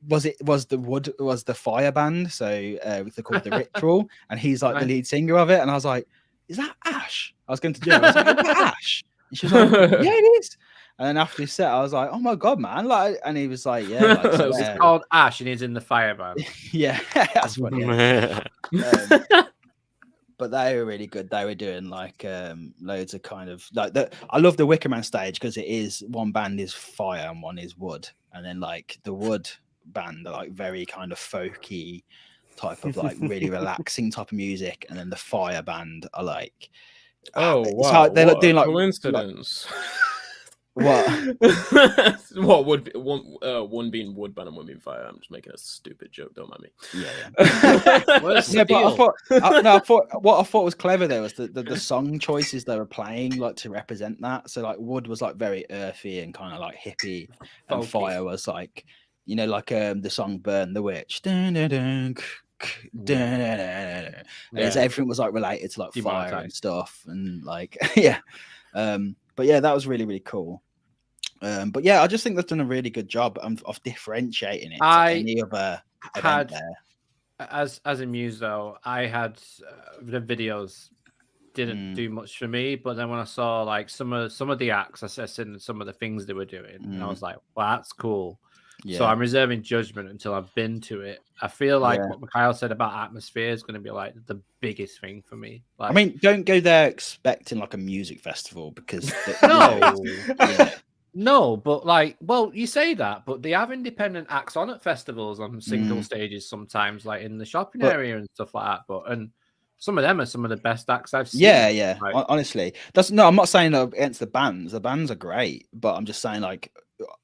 A: was the Fire Band, so they're called The Ritual, and he's like the lead singer of it, and I was like, "Is that Ash?" I was going to do it. I was like, "Is that Ash?" And she was like, "Yeah, it is." And then after he set, I was like, "Oh my god, man!" Like, and he was like, "Yeah, like, so,
C: it's called Ash, and he's in the Fire Band."
A: Yeah, that's funny. But they were really good. They were doing like loads of kind of like I love the Wicker Man stage because it is one band is fire and one is wood, and then like the wood band are like very kind of folky type of like really relaxing type of music, and then the fire band are like
B: wow,
A: they're
B: what
A: doing like
B: coincidence.
A: What?
B: What would be one being wood band and one being fire? I'm just making a stupid joke. Don't mind me.
A: Yeah. But I thought what I thought was clever there was the song choices they were playing like to represent that. So like wood was like very earthy and kind of like hippie, and fire was like like the song "Burn the Witch." Everything was like related to like fire and stuff, and like but yeah, that was really really cool. But yeah, I just think they've done a really good job of differentiating it to any other event there.
C: As a muse though, I had the videos didn't do much for me, but then when I saw like some of the acts, I seen some of the things they were doing, and I was like, well, that's cool. Yeah. So I'm reserving judgment until I've been to it. I feel like what Mikhail said about atmosphere is going to be like the biggest thing for me. Like,
A: I mean, don't go there expecting like a music festival because
C: no, but like, well, you say that, but they have independent acts on at festivals on single stages sometimes, like in the shopping area and stuff like that. And some of them are some of the best acts I've seen.
A: Yeah. Like, honestly, I'm not saying against the bands. The bands are great, but I'm just saying like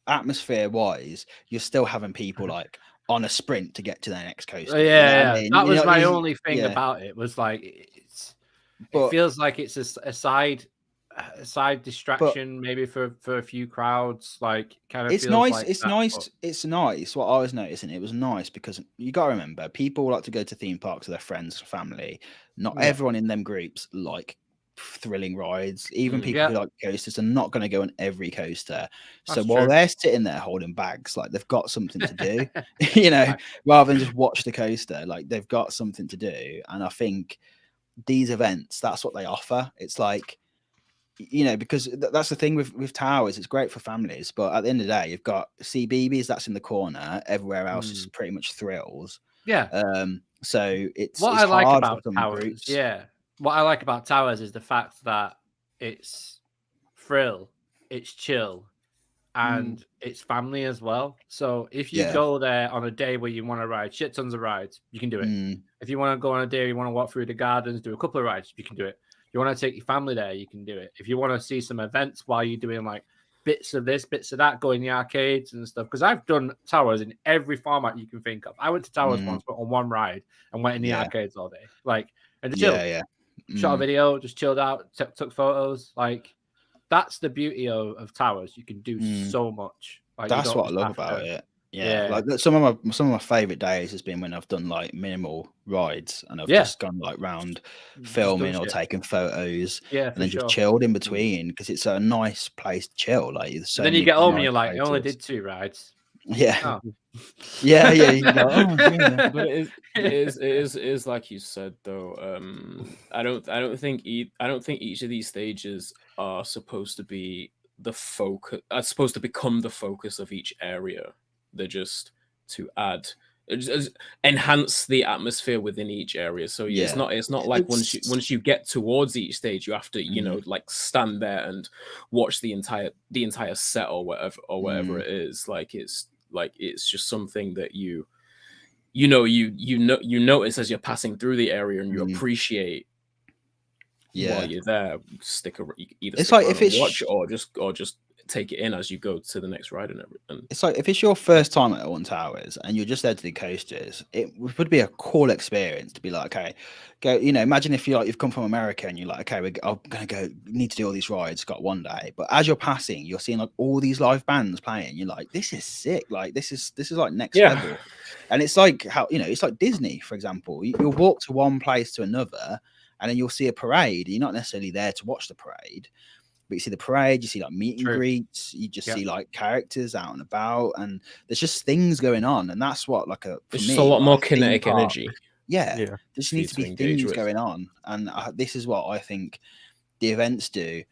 A: atmosphere wise, you're still having people like on a sprint to get to their next coaster.
C: Yeah, I mean? That was my only thing about it was like it feels like it's a side distraction maybe for a few crowds, like kind of
A: it's nice. It's nice. What I was noticing, it was nice because you got to remember people like to go to theme parks with their friends, family. Not everyone in them groups like thrilling rides. Even people who like coasters are not going to go on every coaster. So while they're sitting there holding bags, like they've got something to do, rather than just watch the coaster, like they've got something to do. And I think these events, that's what they offer. It's like, because that's the thing with towers. It's great for families, but at the end of the day, you've got CBeebies that's in the corner. Everywhere else is pretty much thrills.
C: Yeah.
A: So it's
C: what
A: it's
C: I like
A: hard
C: about
A: for
C: towers.
A: groups.
C: Yeah. What I like about towers is the fact that it's thrill, it's chill, and it's family as well. So if you go there on a day where you want to ride shit tons of rides, you can do it. If you want to go on a day you want to walk through the gardens, do a couple of rides, you can do it. You want to take your family there, you can do it. If you want to see some events while you're doing like bits of this, bits of that, go in the arcades and stuff. Because I've done towers in every format you can think of. I went to towers once, but on one ride and went in the arcades all day. Like, and chill. Shot a video, just chilled out, took photos. Like, that's the beauty of towers. You can do so much. Like,
A: that's what I love about it. Yeah, like some of my favorite days has been when I've done like minimal rides and I've just gone like round filming or taking photos, and then just chilled in between because it's a nice place to chill. Like, so
C: then you get home and you're like, I only did 2 rides.
A: Yeah.
C: Oh.
A: Yeah. You go,
B: but it is like you said though. I don't think each of these stages are supposed to be the focus. Are supposed to become the focus of each area. They're just to enhance the atmosphere within each area. So it's not like once you get towards each stage, you have to like stand there and watch the entire set or whatever it is. Like it's just something that you notice as you're passing through the area and you appreciate while you're there. It's like if it's watch or just take it in as you go to the next ride and everything.
A: It's like if it's your first time at Alton Towers and you're just there to do coasters, it would be a cool experience to be like, okay, go. Imagine if you've come from America and you're like, okay, I'm gonna go. Need to do all these rides. Got one day, but as you're passing, you're seeing like all these live bands playing. You're like, this is sick. Like this is like next level. And it's like how it's like Disney, for example. You'll walk to one place to another, and then you'll see a parade. You're not necessarily there to watch the parade. But you see the parade, you see like meet and greets, you just see like characters out and about, and there's just things going on, and that's what
B: it's just a lot more kinetic energy.
A: There just needs to be things going on, and this is what I think the events do.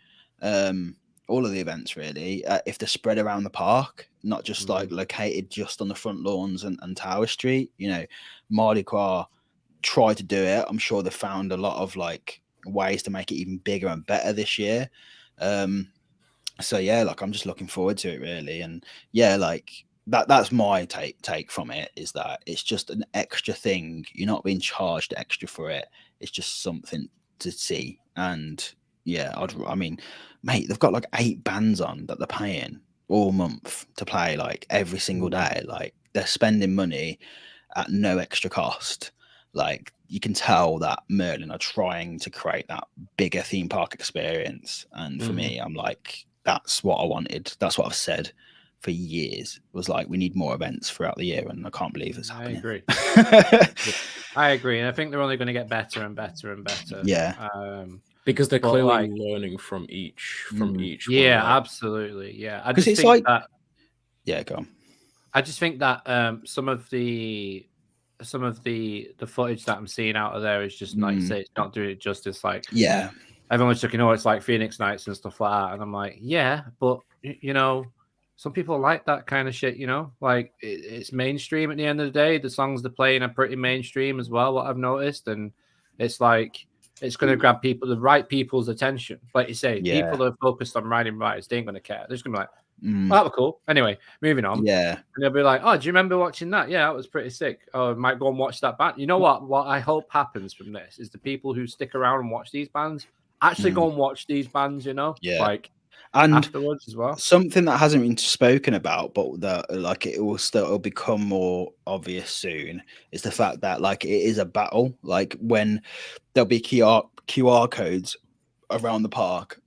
A: All of the events really, if they're spread around the park, not just like located just on the front lawns and Tower Street. Mardi Gras try to do it. I'm sure they found a lot of like ways to make it even bigger and better this year. So yeah, like I'm just looking forward to it really, and yeah, like that's my take from it, is that it's just an extra thing. You're not being charged extra for it. It's just something to see. And yeah, I mean, mate, they've got like 8 bands on that they're paying all month to play like every single day. Like they're spending money at no extra cost. Like you can tell that Merlin are trying to create that bigger theme park experience. And for me, I'm like, that's what I wanted. That's what I've said for years. Was like, we need more events throughout the year, and I can't believe it's happening.
C: I agree. I agree, and I think they're only going to get better and better and better.
A: Yeah.
B: Because they're clearly learning from each.
C: Yeah, one, absolutely. Yeah,
A: because it's like that. Yeah, go on.
C: I just think that some of the footage that I'm seeing out of there is just like you say, it's not doing it justice. Like,
A: yeah,
C: everyone's looking, it's like Phoenix Nights and stuff like that, and I'm like, yeah, but you know, some people like that kind of shit. You know, like it's mainstream at the end of the day. The songs they're playing are pretty mainstream as well. What I've noticed, and it's like it's going to grab the right people's attention. Like you say, people that are focused on riding rides, they ain't going to care. They're just going to be like, oh, that was cool. Anyway, moving on.
A: Yeah.
C: And they'll be like, oh, do you remember watching that? Yeah, that was pretty sick. Oh, I might go and watch that band. You know what? What I hope happens from this is the people who stick around and watch these bands actually go and watch these bands, you know?
A: Yeah.
C: Like,
A: and
C: afterwards as well.
A: Something that hasn't been spoken about, but that like it'll become more obvious soon, is the fact that like it is a battle. Like when there'll be QR codes around the park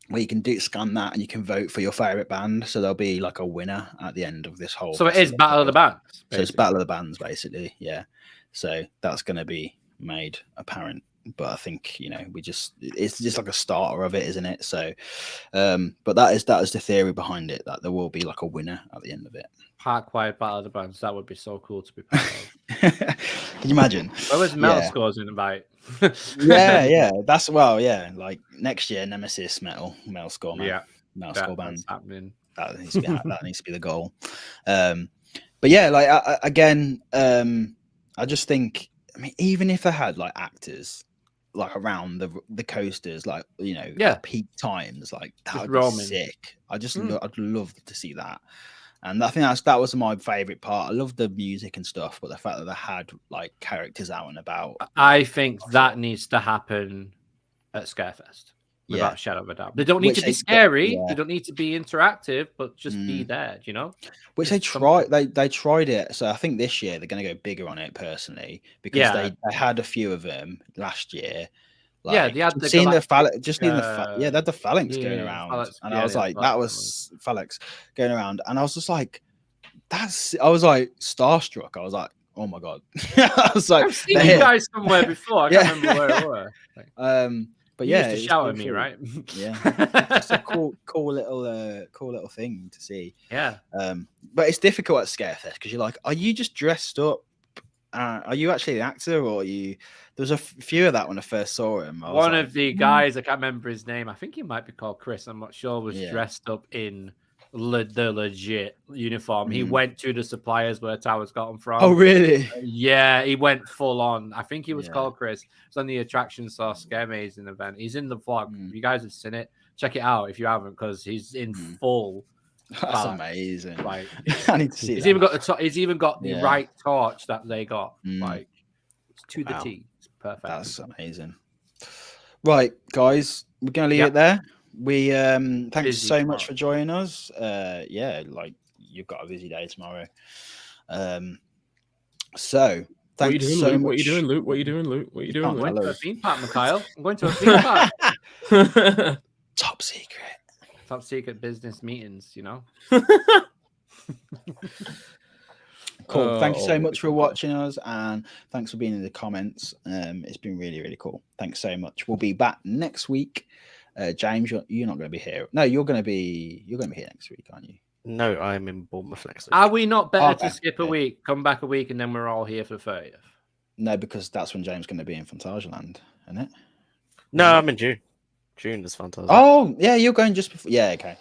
A: where you can scan that and you can vote for your favorite band. So there'll be like a winner at the end of this whole.
C: So it is Battle of the Bands.
A: Basically. So it's Battle of the Bands, basically. Yeah. So that's going to be made apparent. But I think, you know, it's just like a starter of it, isn't it? So, but that is the theory behind it, that there will be like a winner at the end of it.
C: Park-wide Battle of the Bands. That would be so cool to be part of.
A: Can you imagine?
C: Where was Metal Scores in the bite?
A: yeah. That's like next year, Nemesis Metal Score, man.
C: Yeah.
A: Metal Score band.
C: That's happening.
A: That needs to be the goal. But yeah, like I just think, I mean, even if I had like actors like around the coasters, like, you know, at peak times, like that would be sick. I'd love to see that. And I think that was my favorite part. I love the music and stuff, but the fact that they had like characters out and about.
C: I think that needs to happen at Scarefest. Without a shadow of a doubt. They don't need to be scary. They don't need to be interactive, but just be there, you know?
A: Which they tried. They tried it. So I think this year they're going to go bigger on it personally, because they had a few of them last year. Like,
C: they had
A: the they had the phalanx going around, and I was like, that was phalanx going around, and I was just like, I was like starstruck. I was like, oh my god! I was like,
C: I've seen you guys somewhere before. I can't remember where it were.
A: But
C: you used to shout at me, right?
A: Yeah, it's a cool little thing to see.
C: Yeah.
A: But it's difficult at Scarefest because you're like, are you just dressed up? Are you actually an actor, or are you? There was a few of that when I first saw him.
C: One of the guys, I can't remember his name. I think he might be called Chris. I'm not sure. Was dressed up in the legit uniform. He went to the suppliers where Towers got him from.
A: Oh, really?
C: Yeah, he went full on. I think he was called Chris. It's on the Attraction Source Scare Amazing event. He's in the vlog. If you guys have seen it, check it out if you haven't, because he's in full.
A: That's amazing.
C: Like,
A: I need to see.
C: He's even got the right torch that they got. Like, it's to the T. It's perfect.
A: That's amazing. Right, guys, we're gonna leave it there. We thanks so much for joining us. Like, you've got a busy day tomorrow. So thanks so much.
B: What are you doing, Luke? What are you doing, Luke? What are you doing?
C: I'm going to a theme park, Mikhail. I'm going to a theme park.
A: Top secret.
C: Top secret business meetings, you know.
A: Cool. Thank you so much for watching us, and thanks for being in the comments. It's been really, really cool. Thanks so much. We'll be back next week. James, you're not going to be here. No, you're going to be here next week, aren't you?
D: No, I'm in Bournemouth next week.
C: Are we not better to skip a week, come back a week, and then we're all here for 30th?
A: No, because that's when James is going to be in Fantasia, isn't it?
D: No, I'm in June. June is fantastic.
A: Oh, yeah, you're going just before. Yeah, okay.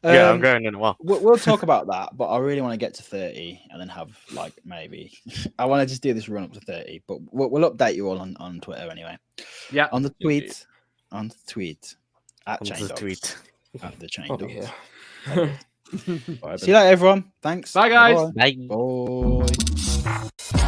D: Yeah, I'm going in a while.
A: We'll talk about that, but I really want to get to 30 and then have like maybe I want to just do this run up to 30, but we'll update you all on Twitter anyway.
C: Yeah,
A: on the tweet, at
D: On
A: Chain
D: the
A: Dogs.
D: tweet.
A: At the Chain
B: I'll
A: Dogs.
B: be here.
A: See you later, everyone. Thanks.
C: Bye, guys.
D: Bye.
A: Bye.